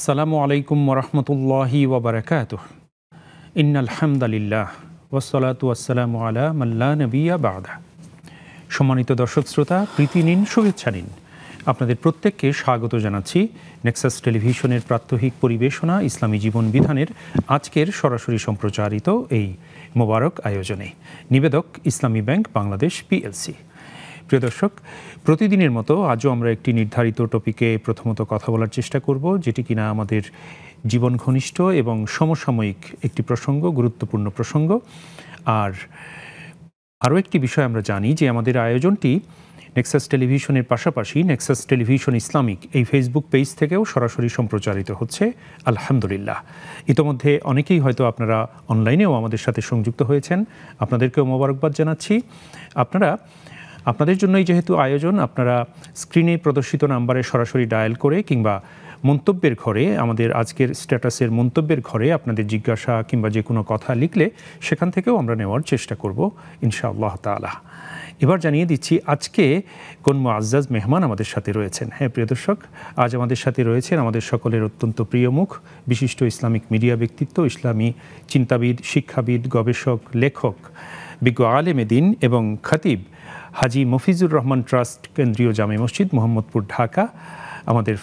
আসসালামু আলাইকুম ওরহমতুল্লাহি ওবরাকাতুহ। ইন্নাল হামদালিল্লাহ ওয়াসসালাতু ওয়াসসালামু আলা মান লা নাবিয়্যা বা'দা। সম্মানিত দর্শক শ্রোতা, প্রীতি নিন, শুভেচ্ছা নিন। আপনাদের প্রত্যেককে স্বাগত জানাচ্ছি নেক্সাস টেলিভিশনের প্রাত্যহিক পরিবেশনা ইসলামী জীবন বিধানের আজকের সরাসরি সম্প্রচারিত এই মোবারক আয়োজনে। নিবেদক ইসলামী ব্যাংক বাংলাদেশ পিএলসি। প্রিয় দর্শক, প্রতিদিনের মতো আজও আমরা একটি নির্ধারিত টপিকে প্রথমত কথা বলার চেষ্টা করব, যেটি কিনা আমাদের জীবন ঘনিষ্ঠ এবং সমসাময়িক একটি প্রসঙ্গ, গুরুত্বপূর্ণ প্রসঙ্গ। আরও একটি বিষয় আমরা জানি যে আমাদের আয়োজনটি নেক্সাস টেলিভিশনের পাশাপাশি নেক্সাস টেলিভিশন ইসলামিক এই ফেসবুক পেজ থেকেও সরাসরি সম্প্রচারিত হচ্ছে, আলহামদুলিল্লাহ। ইতোমধ্যে অনেকেই হয়তো আপনারা অনলাইনেও আমাদের সাথে সংযুক্ত হয়েছেন, আপনাদেরকেও মোবারকবাদ জানাচ্ছি। আপনাদের জন্যই যেহেতু আয়োজন, আপনারা স্ক্রিনে প্রদর্শিত নাম্বারে সরাসরি ডায়াল করে কিংবা মন্তব্যের ঘরে, আমাদের আজকের স্ট্যাটাসের মন্তব্যের ঘরে আপনাদের জিজ্ঞাসা কিংবা যে কোনো কথা লিখলে সেখান থেকেও আমরা নেওয়ার চেষ্টা করব ইনশাআল্লাহ তাআলা। এবার জানিয়ে দিচ্ছি আজকে কোন মুআজ্জাজ মেহমান আমাদের সাথে রয়েছেন। হ্যাঁ প্রিয় দর্শক, আজ আমাদের সাথে রয়েছেন আমাদের সকলের অত্যন্ত প্রিয় মুখ, বিশিষ্ট ইসলামিক মিডিয়া ব্যক্তিত্ব, ইসলামী চিন্তাবিদ, শিক্ষাবিদ, গবেষক, লেখক, বিজ্ঞ আলেমে দ্বীন এবং খতিব হাজি মফিজুর রহমান ট্রাস্ট, কেন্দ্রীয় জামে মসজিদ, মোহাম্মদপুর, ঢাকা। আমাদের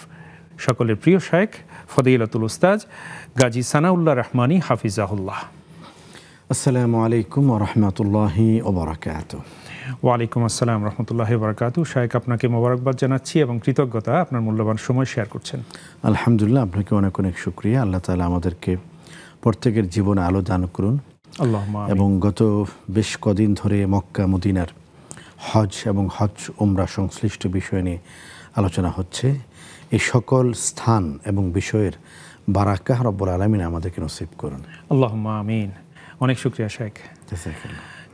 সকলের প্রিয় শায়েখ ফদিলাতুল উস্তাজ গাজী সানাউল্লাহ রহমানী হাফিজাহুল্লাহ। আসসালামু আলাইকুম ওয়া রাহমাতুল্লাহি ওয়া বারাকাতুহু। ওয়ালাইকুম আসসালাম রহমতুল্লাহি ওয়া বারাকাতুহু। শায়েখ, আপনাকে মোবারকবাদ জানাচ্ছি এবং কৃতজ্ঞতা, আপনার মূল্যবান সময় শেয়ার করছেন। আলহামদুলিল্লাহ, আপনাকে অনেক অনেক শুকরিয়া। আল্লাহ তাআলা আমাদেরকে প্রত্যেকের জীবনে আলো দান করুন। আল্লাহুম্মা আমিন। এবং গত বেশ কদিন ধরে মক্কা মদিনার হজ এবং হজ উমরা সংশ্লিষ্ট বিষয় নিয়ে আলোচনা হচ্ছে। এই সকল স্থান এবং বিষয়ের বারাকাহ রব্বুল আলামিন আমাদেরকে নসিব করুন। আল্লাহুম্মা আমিন। অনেক শুকরিয়া শায়েখ,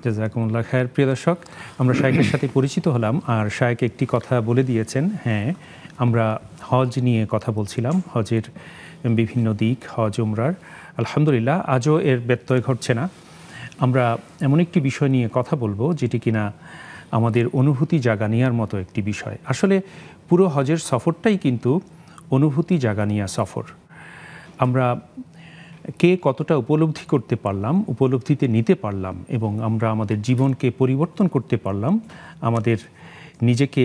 জাযাকুমুল্লাহ খায়ের। প্রিয় দর্শক, আমরা শায়েখের সাথে পরিচিত হলাম আর শায়েখ একটি কথা বলে দিয়েছেন। হ্যাঁ, আমরা হজ নিয়ে কথা বলছিলাম, হজের বিভিন্ন দিক, হজ উমরার। আলহামদুলিল্লাহ, আজও এর ব্যত্যয় ঘটছে না। আমরা এমন একটি বিষয় নিয়ে কথা বলবো যেটি কিনা আমাদের অনুভূতি জাগানিয়ার মতো একটি বিষয়। আসলে পুরো হজের সফরটাই কিন্তু অনুভূতি জাগানিয়া সফর। আমরা কে কতটা উপলব্ধি করতে পারলাম, উপলব্ধিতে নিতে পারলাম এবং আমরা আমাদের জীবনকে পরিবর্তন করতে পারলাম, আমাদের নিজেকে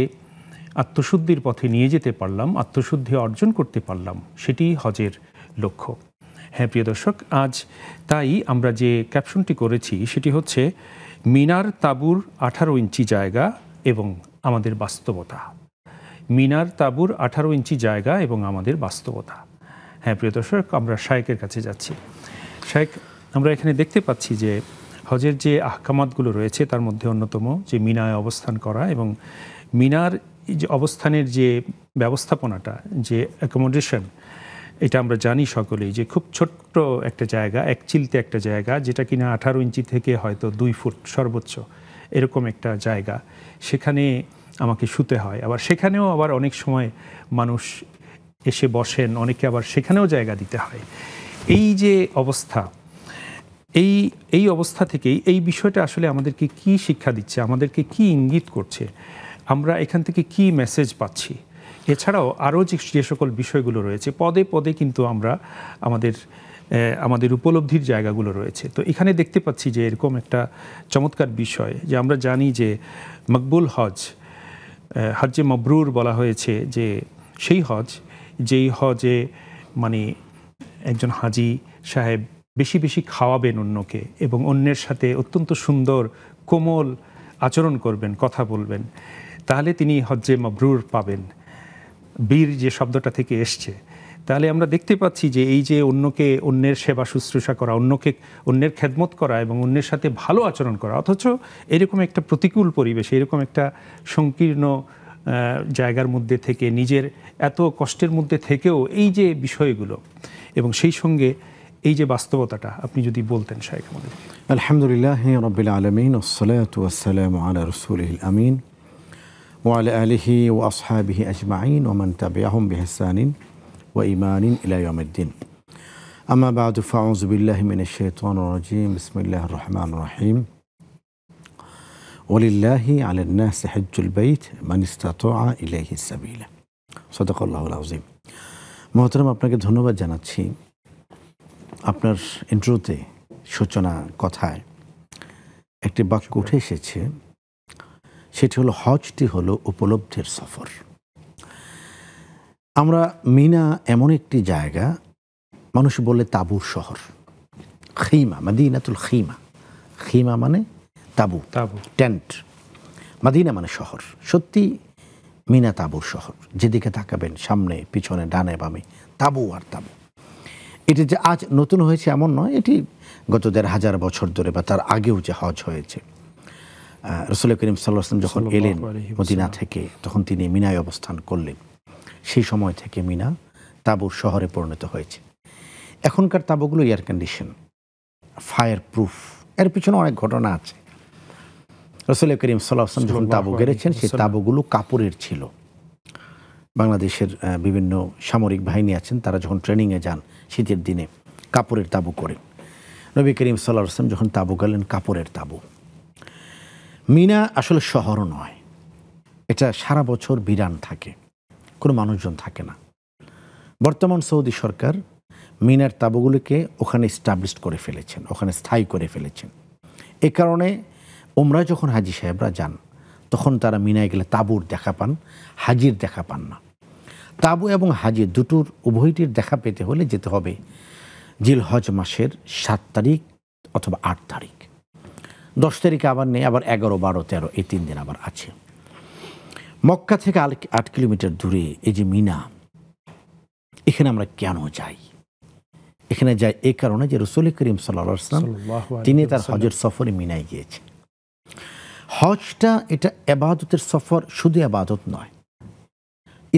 আত্মশুদ্ধির পথে নিয়ে যেতে পারলাম, আত্মশুদ্ধি অর্জন করতে পারলাম, সেটি হজের লক্ষ্য। হ্যাঁ প্রিয় দর্শক, আজ তাই আমরা যে ক্যাপশনটি করেছি সেটি হচ্ছে মিনার তাঁবুর 18 ইঞ্চি জায়গা এবং আমাদের বাস্তবতা। মিনার তাঁবুর 18 ইঞ্চি জায়গা এবং আমাদের বাস্তবতা। হ্যাঁ প্রিয় দর্শক, আমরা শায়েখের কাছে যাচ্ছি। শায়েখ, আমরা এখানে দেখতে পাচ্ছি যে হজের যে আহকামাতগুলো রয়েছে তার মধ্যে অন্যতম যে মিনায় অবস্থান করা এবং মিনার যে অবস্থানের যে ব্যবস্থাপনাটা, যে অ্যাকোমোডেশন, এটা আমরা জানি সকলেই যে খুব ছোট্ট একটা জায়গা, এক চিলতে একটা জায়গা, যেটা কিনা 18 ইঞ্চি থেকে হয়তো 2 ফুট সর্বোচ্চ এরকম একটা জায়গা। সেখানে আমাকে শুতে হয়, আবার সেখানেও আবার অনেক সময় মানুষ এসে বসেন, অনেকে আবার সেখানেও জায়গা দিতে হয়। এই যে অবস্থা, এই অবস্থা থেকেই এই বিষয়টা আসলে আমাদেরকে কি শিক্ষা দিচ্ছে, আমাদেরকে কি ইঙ্গিত করছে, আমরা এখান থেকে কি মেসেজ পাচ্ছি। এছাড়াও আরও যে সকল বিষয়গুলো রয়েছে, পদে পদে কিন্তু আমরা আমাদের উপলব্ধির জায়গাগুলো রয়েছে। তো এখানে দেখতে পাচ্ছি যে এরকম একটা চমৎকার বিষয় যে আমরা জানি যে মকবুল হজ, হজ্জে মবরুর বলা হয়েছে, যে সেই হজ যেই হজে মানে একজন হাজি সাহেব বেশি বেশি খাওয়াবেন অন্যকে এবং অন্যের সাথে অত্যন্ত সুন্দর কোমল আচরণ করবেন, কথা বলবেন, তাহলে তিনি হজ্জে মবরুর পাবেন। বীর যে শব্দটা থেকে এসছে, তাহলে আমরা দেখতে পাচ্ছি যে এই যে অন্যের সেবা শুশ্রূষা করা, অন্যের খেদমত করা এবং অন্যের সাথে ভালো আচরণ করা, অথচ এরকম একটা প্রতিকূল পরিবেশ, এরকম একটা সংকীর্ণ জায়গার মধ্যে থেকে, নিজের এত কষ্টের মধ্যে থেকেও এই যে বিষয়গুলো এবং সেই সঙ্গে এই যে বাস্তবতাটা আপনি যদি বলতেন শায়েখ আমাদের। আলহামদুলিল্লাহি রাব্বিল আলামিন, ওয়াসসালাতু ওয়াসসালামু আলা রাসূলিল আমিন ওয়া আলা আলিহি ওয়া আসহাবিহি আজমাইন ওয়া মান তাবিআহুম বিইহসানিন ওয়া ঈমানিন ইলা ইয়াউমিদ্দিন। আম্মা বা'দু, ফাআউযু বিল্লাহি মিনাশ শাইতানির রাজীম। বিসমিল্লাহির রহমানির রহিম। ওয়ালিল্লাহি আলান নাসি হিজ্জুল বাইত মান ইসতাতাআ ইলাইহি সাবিলা। সাদাকাল্লাহুল আযীম। মোহতারাম, আপনাকে ধন্যবাদ জানাচ্ছি। আপনার ইন্ট্রোতে সূচনা কথায় একটি বাক্য উঠে এসেছে, সেটি হলো হজটি হলো উপলব্ধির সফর। আমরা মিনা এমন একটি জায়গা, মানুষ বলে তাঁবুর শহর, খিমা, মদিনাতুল খিমা। খিমা মানে তাঁবু, টেন্ট। মদিনা মানে শহর। সত্যি মিনা তাঁবুর শহর। যেদিকে তাকাবেন, সামনে পিছনে ডানে বামে তাঁবু আর তাঁবু। এটি যে আজ নতুন হয়েছে এমন নয়, এটি গত ১,৫০০ বছর ধরে বা তার আগেও যে হজ হয়েছে। রাসূল করিম সাল্লাল্লাহু আলাইহি ওয়াসাল্লাম যখন এলেন মদিনা থেকে, তখন তিনি মিনায় অবস্থান করলেন। সেই সময় থেকে মিনা তাঁবুর শহরে পরিণত হয়েছে। এখনকার তাঁবুগুলো এয়ার কন্ডিশন, ফায়ার প্রুফ। এর পিছনে অনেক ঘটনা আছে। রাসূল করিম সাল্লাল্লাহু আলাইহি ওয়াসাল্লাম যখন তাঁবু গেড়েছেন, সেই তাঁবুগুলো কাপড়ের ছিল। বাংলাদেশের বিভিন্ন সামরিক বাহিনী আছেন, তারা যখন ট্রেনিংয়ে যান শীতের দিনে কাপড়ের তাঁবু করেন। নবী করিম সাল্লাল্লাহু আলাইহি ওয়াসাল্লাম যখন তাঁবু গেলেন, কাপড়ের তাঁবু। মিনা আসলে শহরও নয়, এটা সারা বছর বিরান থাকে, কোনো মানুষজন থাকে না। বর্তমান সৌদি সরকার মিনার তাঁবুগুলিকে ওখানে স্টাবলিশ করে ফেলেছেন, ওখানে স্থায়ী করে ফেলেছেন। এ কারণে ওমরা যখন হাজি সাহেবরা যান, তখন তারা মিনায় গেলে তাঁবুর দেখা পান, হাজির দেখা পান না। তাঁবু এবং হাজি দুটোর উভয়টির দেখা পেতে হলে যেতে হবে জিলহজ মাসের 7 তারিখ অথবা 8 তারিখ। 10 তারিখে আবার নেই, আবার 11, 12, 13 এই 3 দিন আবার আছে। মক্কা থেকে 8 কিলোমিটার দূরে এই যে মিনা, এখানে আমরা কেন যাই? এখানে যাই এই কারণে যে রাসূল করিম সাল্লাল্লাহু আলাইহি ওয়াসাল্লাম তিনি তার হজের সফরে মিনায় গিয়েছেন। হজটা এটা ইবাদতের সফর, শুধু ইবাদত নয়।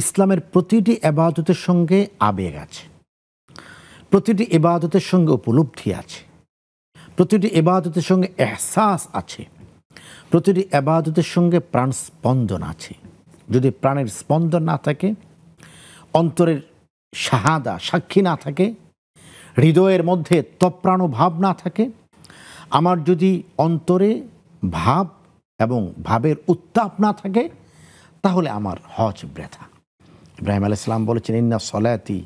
ইসলামের প্রতিটি ইবাদতের সঙ্গে আবেগ আছে, প্রতিটি ইবাদতের সঙ্গে উপলব্ধি আছে, প্রতিটি ইবাদতের সঙ্গে এহসাস আছে, প্রতিটি ইবাদতের সঙ্গে প্রাণ স্পন্দন আছে। যদি প্রাণের স্পন্দন না থাকে, অন্তরের শাহাদা সাক্ষী না থাকে, হৃদয়ের মধ্যে তপ্রাণ ভাব না থাকে, আমার যদি অন্তরে ভাব এবং ভাবের উত্তাপ না থাকে, তাহলে আমার হজ বৃথা। ইব্রাহিম আলাইহিস সালাম বলেছেন, ইন্না সলাতি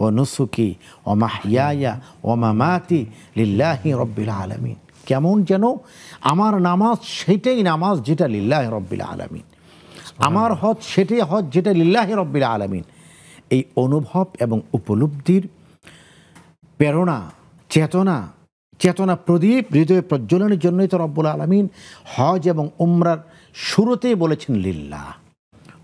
ও নুসুকি ও মাহইয়ায়া ও মামাতি লিল্লাহি রাব্বিল আলামিন। কেমন যেন আমার নামাজ সেটাই নামাজ যেটা লিল্লাহি রাব্বিল আলামিন, আমার হজ সেটাই হজ যেটা লিল্লাহি রাব্বিল আলামিন। এই অনুভব এবং উপলব্ধির প্রেরণা, চেতনা প্রদীপ হৃদয়ে প্রজ্বলনের জন্যই তো রব্বুল আলামিন হজ এবং উমরার শুরুতেই বলেছেন লিল্লাহ,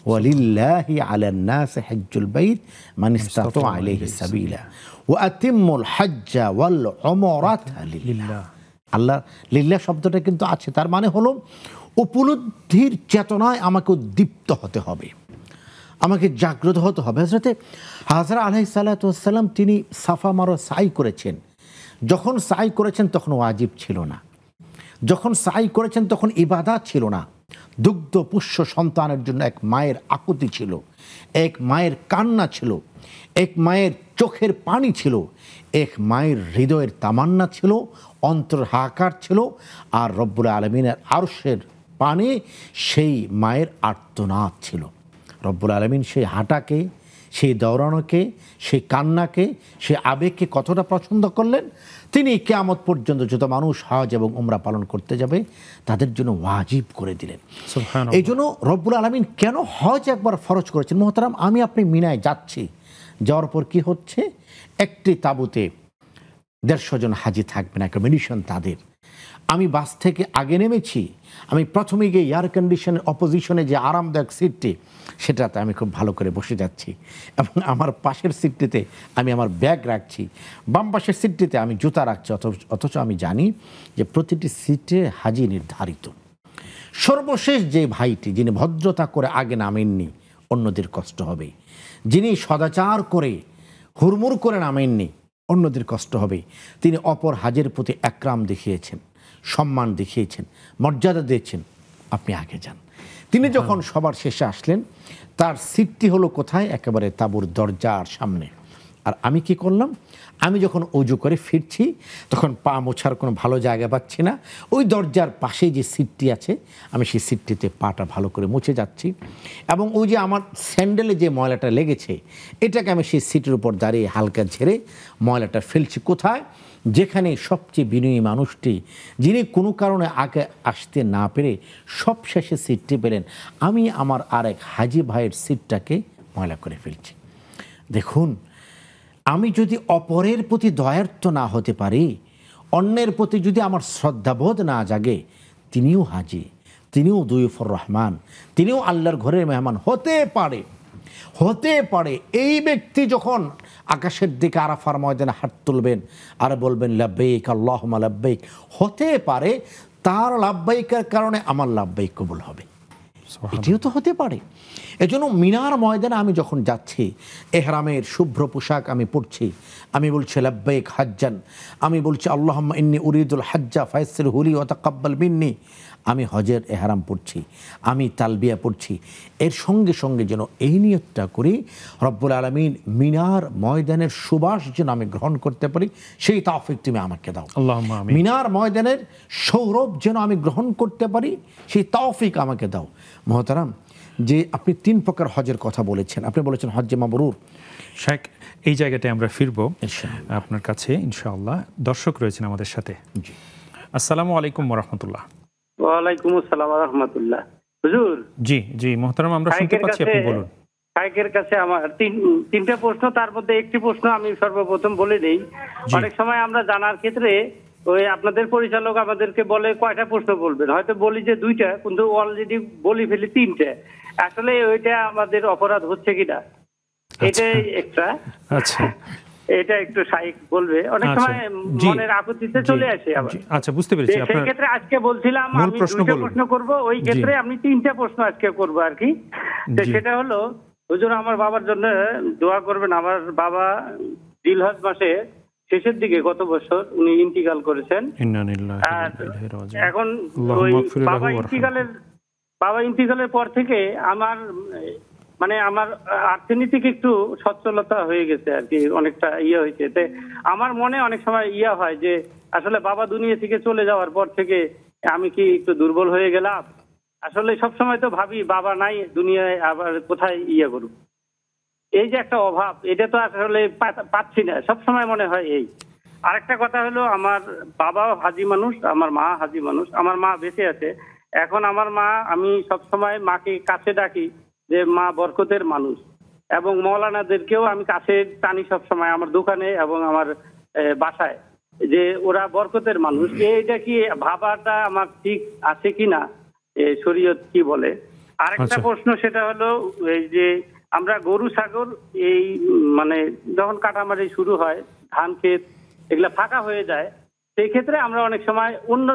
ওয়ালিল্লাহি আলান নাস হজ্জুল বাইত মান ইসতাতা ইলাইহি সাবিলা ওয়া আতিম্মুল হজ্জ ওয়াল উমরাতা লিল্লাহ। আল্লাহ লিল্লাহ শব্দটা কিন্তু আছে, তার মানে হলো উপলব্ধির চেতনায় আমাকে উদ্দীপ্ত হতে হবে, আমাকে জাগ্রত হতে হবে। হযরত আলাইহিস সালাতু ওয়াস সালাম তিনি সাফা মারওয়া সাই করেছেন। যখন সাই করেছেন তখন ওয়াজিব ছিল না, যখন সাই করেছেন তখন ইবাদত ছিল না। দুগ্ধ পুষ্য সন্তানের জন্য এক মায়ের আকুতি ছিল, এক মায়ের কান্না ছিল, এক মায়ের চোখের পানি ছিল, এক মায়ের হৃদয়ের তামান্না ছিল, অন্তর হাহাকার ছিল। আর রব্বুল আলামিনের আরশের পানে সেই মায়ের আর্তনাদ ছিল। রব্বুল আলামিন সেই হাঁটাকে, সেই দৌড়ানোকে, সেই কান্নাকে, সেই আবেগকে কতটা পছন্দ করলেন, তিনি কিয়ামত পর্যন্ত যত মানুষ হজ এবং উমরা পালন করতে যাবে তাদের জন্য ওয়াজিব করে দিলেন। এই জন্য রব্বুল আলামিন কেন হজ একবার ফরজ করেছেন? মোহতারাম, আমি আপনি মিনায় যাচ্ছি, যাওয়ার পর কি হচ্ছে, একটি তাঁবুতে 150 জন হাজি থাকবেন, একটা মেডিশন তাদের। আমি বাস থেকে আগে নেমেছি, আমি প্রথমে গিয়ে এয়ার কন্ডিশনের অপোজিশনে যে আরামদায়ক সিটটি, সেটাতে আমি খুব ভালো করে বসে যাচ্ছি এবং আমার পাশের সিটটিতে আমি আমার ব্যাগ রাখছি, বাম পাশের সিটটিতে আমি জুতা রাখছি। অথচ আমি জানি যে প্রতিটি সিটে হাজি নির্ধারিত। সর্বশেষ যে ভাইটি, যিনি ভদ্রতা করে আগে নামেননি, অন্যদের কষ্ট হবে। যিনি সদাচার করে হুড়মুড় করে নামেননি, অন্যদের কষ্ট হবে। তিনি অপর হাজের প্রতি একরাম দেখিয়েছেন, সম্মান দেখিয়েছেন, মর্যাদা দিয়েছেন, আপনি আগে যান। তিনি যখন সবার শেষে আসলেন, তার সিটটি হলো কোথায়? একেবারে তাঁবুর দরজার সামনে। আর আমি কি করলাম, আমি যখন অজু করে ফিরছি তখন পা মোছার কোনো ভালো জায়গা পাচ্ছি না, ওই দরজার পাশে যে সিটটি আছে আমি সেই সিটটিতে পাটা ভালো করে মুছে যাচ্ছি, এবং ওই যে আমার স্যান্ডেলে যে ময়লাটা লেগেছে এটাকে আমি সেই সিটের উপর দাঁড়িয়ে হালকা ঝেড়ে ময়লাটা ফেলছি কোথায়, যেখানে সবচেয়ে বিনয়ী মানুষটি, যিনি কোনো কারণে আগে আসতে না পেরে সবশেষে সিটটি পেলেন, আমি আমার আরেক হাজি ভাইয়ের সিটটাকে ময়লা করে ফেলছি। দেখুন, আমি যদি অপরের প্রতি দয়ার্থ না হতে পারি, অন্যের প্রতি যদি আমার শ্রদ্ধাবোধ না জাগে, তিনিও হাজি, তিনিও দুইফর রহমান, তিনিও আল্লাহর ঘরের মেহমান হতে পারে। এই ব্যক্তি যখন আকাশের দিকে আরাফার ময়দানে হাত তুলবেন আর বলবেন লাব্বাইক আল্লাহুম্মা লাব্বাইক, হতে পারে তার লাব্বাইকের কারণে আমার লাব্বাইক কবুল হবে, এটিও তো হতে পারে। এজন্য মিনার ময়দানে আমি যখন যাচ্ছি, এহরামের শুভ্র পোশাক আমি পরছি, আমি বলছি লাব্বাইক হাজ্জান, আমি বলছি আল্লাহুম্মা ইন্নী উরিদুল হাজ্জা ফায়াসসিরহু লি ওয়া তাকাব্বাল মিন্নি, আমি হজের এহরাম পড়ছি, আমি তালবিয়া পড়ছি, এর সঙ্গে সঙ্গে যেন এই নিয়তটা করি রব্বুল আলামিন মিনার ময়দানের সুবাস যেন আমি গ্রহণ করতে পারি, সেই তৌফিক তুমি আমাকে দাও। আল্লাহুম্মা আমিন। মিনার ময়দানের সৌরভ যেন আমি গ্রহণ করতে পারি, সেই তৌফিক আমাকে দাও। মহতারাম, যে আপনি 3 প্রকার হজের কথা বলেছেন, আপনি বলেছেন হজ্জে মাবরুর। শেখ, এই জায়গাটায় আমরা ফিরবো আপনার কাছে ইনশাআল্লাহ। দর্শক রয়েছেন আমাদের সাথে। জি, আসসালামু আলাইকুম ওয়া রাহমাতুল্লাহ। ওয়ালাইকুম আসসালাম ওয়া রাহমাতুল্লাহ। হুজুর, জি মোহতারাম, আমরা শুনতে পাচ্ছি, আপনি বলুন। শাইখের কাছে আমার তিনটা প্রশ্ন, তার মধ্যে একটি প্রশ্ন আমি সর্বপ্রথম বলে দেই। অনেক সময় আমরা জানার ক্ষেত্রে ওই আপনাদের পরিচালক আমাদেরকে বলে কয়টা প্রশ্ন বলবেন, হয়তো বলি যে 2টা, কিন্তু অলরেডি বলি ফেলি 3টে। আসলে ওইটা আমাদের অপরাধ হচ্ছে কিনা, এটাই একটা। আচ্ছা, এটা একটু শাইখ বলবে, অনেক সময় মনের আপত্তিতে চলে আসে আবার। আচ্ছা, বুঝতে পেরেছি। সেই ক্ষেত্রে আজকে বলছিলাম আমি 2টা প্রশ্ন করব, ওই ক্ষেত্রে আমি 3টা প্রশ্ন আজকে করব আর কি। তো সেটা হলো, হুজুর আমার বাবার জন্য দোয়া করবেন। আমার বাবা জিলহজ মাসে শেষের দিকে গত বছর উনি ইন্তিকাল করেছেন। এখন ওই বাবা ইন্তিকালের পর থেকে আমার আমার অর্থনৈতিক একটু সচ্ছলতা হয়ে গেছে আর কি, অনেকটা হয়েছে। আমার মনে অনেক সময় হয় যে আসলে বাবা দুনিয়া থেকে চলে যাওয়ার পর থেকে আমি কি একটু দুর্বল হয়ে গেলাম। আসলে সবসময় তো ভাবি বাবা নাই দুনিয়ায়, আবার কোথায় করব, এই যে একটা অভাব, এটা তো আসলে পাচ্ছি না, সবসময় মনে হয় এই। আরেকটা কথা হলো, আমার বাবাও হাজি মানুষ, আমার মা হাজি মানুষ। আমার মা বেঁচে আছে এখন। আমার মা, আমি সবসময় মাকে কাছে ডাকি যে মা বরকতের মানুষ, এবং মৌলানাদেরকেও আমি কাছে টানি সবসময় আমার দোকানে এবং আমার বাসায়, যে ওরা বরকতের মানুষ। এইটা কি ভাবাটা আমার ঠিক আছে কিনা, শরীয়ত কি বলে? আরেকটা প্রশ্ন, সেটা হলো এই যে আমরা গরু ছাগল এই যখন কাটামারি শুরু হয়, ধান ক্ষেত এগুলা ফাঁকা হয়ে যায়, সেই ক্ষেত্রে আমরা অনেক সময় অন্য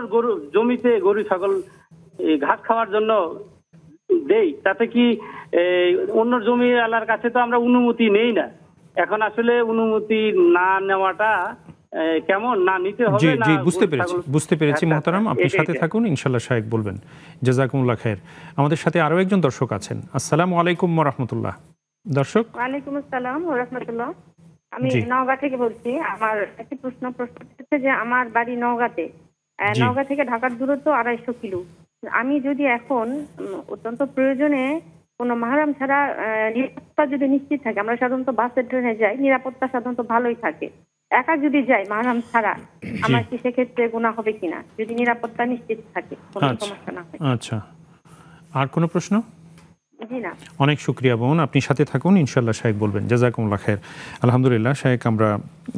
জমিতে গরু ছাগল ঘাস খাওয়ার জন্য দেই। তাতে কি অন্য জমি আলার কাছে তো আমরা অনুমতি নেই না। এখন আসলে অনুমতি না নেওয়াটা কেমন, না নিতে হবে না? বুঝতে পেরেছি মোহতারাম, আপনি সাথে থাকুন, ইনশাআল্লাহ শায়েখ বলবেন। জাযাকুমুল্লাহ খায়ের। আমাদের সাথে আরো একজন দর্শক আছেন। আসসালামু আলাইকুম ওয়া রাহমাতুল্লাহ। দর্শক, ওয়ালাইকুম আসসালাম ওয়া রাহমাতুল্লাহ। আমি নওগাঁ থেকে বলছি। আমার একটি প্রশ্ন হচ্ছে যে আমার বাড়ি নওগাঁতে। নওগাঁ থেকে ঢাকার দূরত্ব 250 কিলো। আমি যদি এখন অত্যন্ত প্রয়োজনে কোনো মাহরাম ছাড়া নিরাপত্তা যদি নিশ্চিত থাকে, আমরা সাধারণত বাসে ট্রেনে যাই, নিরাপত্তা সাধারণত ভালোই থাকে। একা যদি যাই মাহরাম ছাড়া, আমার কি সেক্ষেত্রে গুনাহ হবে কিনা, যদি নিরাপত্তা নিশ্চিত থাকে, কোনো সমস্যা না হয়? আচ্ছা, আর কোনো প্রশ্ন? জি না। অনেক শুকরিয়া বোন, আপনি সাথে থাকুন, ইনশাআল্লাহ শায়েখ বলবেন। জাযাকুমুল্লাহ খায়ের। আলহামদুলিল্লাহ শায়েখ, আমরা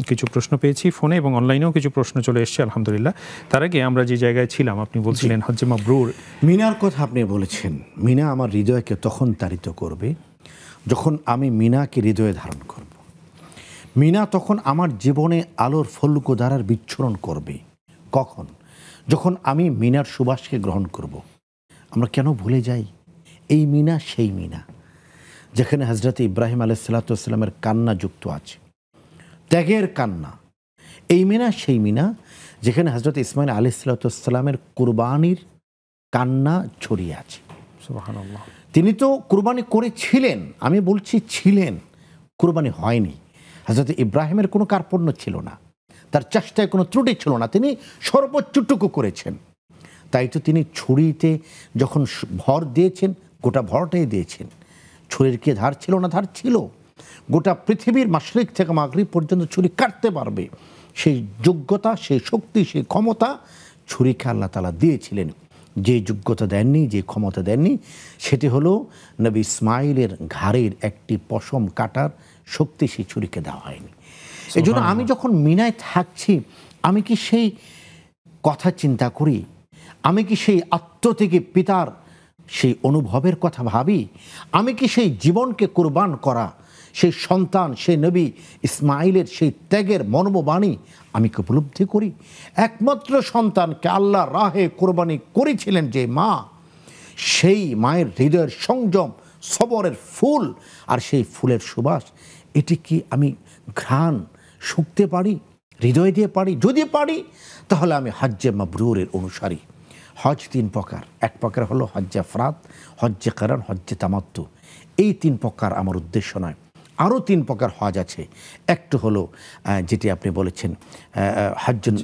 কিছু প্রশ্ন পেয়েছি ফোনে এবং অনলাইনেও কিছু প্রশ্ন চলে এসেছে আলহামদুলিল্লাহ। তার আগে আমরা যে জায়গায় ছিলাম, আপনি বলছিলেন হজ্জে মাবরুর, মিনার কথা আপনি বলেছেন। মিনা আমার হৃদয়কে তখন তাড়িত করবে যখন আমি মিনাকে হৃদয়ে ধারণ করব। মিনা তখন আমার জীবনে আলোর ফল্গুধারার বিচ্ছুরণ করবে। কখন? যখন আমি মিনার সুবাসকে গ্রহণ করব। আমরা কেন ভুলে যাই, এই মিনা সেই মিনা যেখানে হযরত ইব্রাহিম আলাইহিসসালামের কান্না যুক্ত আছে, ত্যাগের কান্না। এই মিনা সেই মিনা যেখানে হযরত ইসমাইল আলাইহিসসালামের কুরবানির কান্না ছড়িয়ে আছে। সুবহানাল্লাহ। তিনি তো কুরবানি করেছিলেন, আমি বলছি ছিলেন, কুরবানি হয়নি। হযরত ইব্রাহিমের কোনো কার্পণ্য ছিল না, তার চেষ্টায় কোনো ত্রুটি ছিল না, তিনি সর্বোচ্চটুকু করেছেন। তাই তো তিনি ছুরিতে যখন ভর দিয়েছেন, গোটা ভরটাই দিয়েছেন। ছুরির কি ধার ছিল না? ধার ছিল। গোটা পৃথিবীর মাশরিক থেকে মাগরিব পর্যন্ত ছুরি কাটতে পারবে সেই যোগ্যতা, সেই শক্তি, সেই ক্ষমতা ছুরিকে আল্লাহ তাআলা দিয়েছিলেন। যে যোগ্যতা দেননি, যে ক্ষমতা দেননি, সেটি হলো নবী ইসমাইলের ঘাড়ের একটি পশম কাটার শক্তি সেই ছুরিকে দেওয়া হয়নি। এই জন্য আমি যখন মিনায় থাকছি, আমি কি সেই কথা চিন্তা করি? আমি কি সেই আত্মত্যাগী পিতার সেই অনুভবের কথা ভাবি? আমি কি সেই জীবনকে কুরবান করা সেই সন্তান, সেই নবী ইসমাইলের সেই ত্যাগের মর্মবাণী আমি কি উপলব্ধি করি? একমাত্র সন্তানকে আল্লাহর রাহে কোরবানি করেছিলেন যে মা, সেই মায়ের হৃদয়ের সংযম, সবরের ফুল, আর সেই ফুলের সুবাস, এটি কি আমি ঘ্রাণ শুঁকতে পারি, হৃদয় দিয়ে পারি? যদি পারি, তাহলে আমি হজ্জে মাবরুরের অনুসারী। হজ 3 প্রকার। এক প্রকার হলো হজ্জে ফরাদ, হজ্জে কারান, হজ্জে তামাত্তু। এই 3 প্রকার আমার উদ্দেশ্য নয়। আরও 3 প্রকার হজ আছে। একটা হলো যেটি আপনি বলেছেন হজ্জুন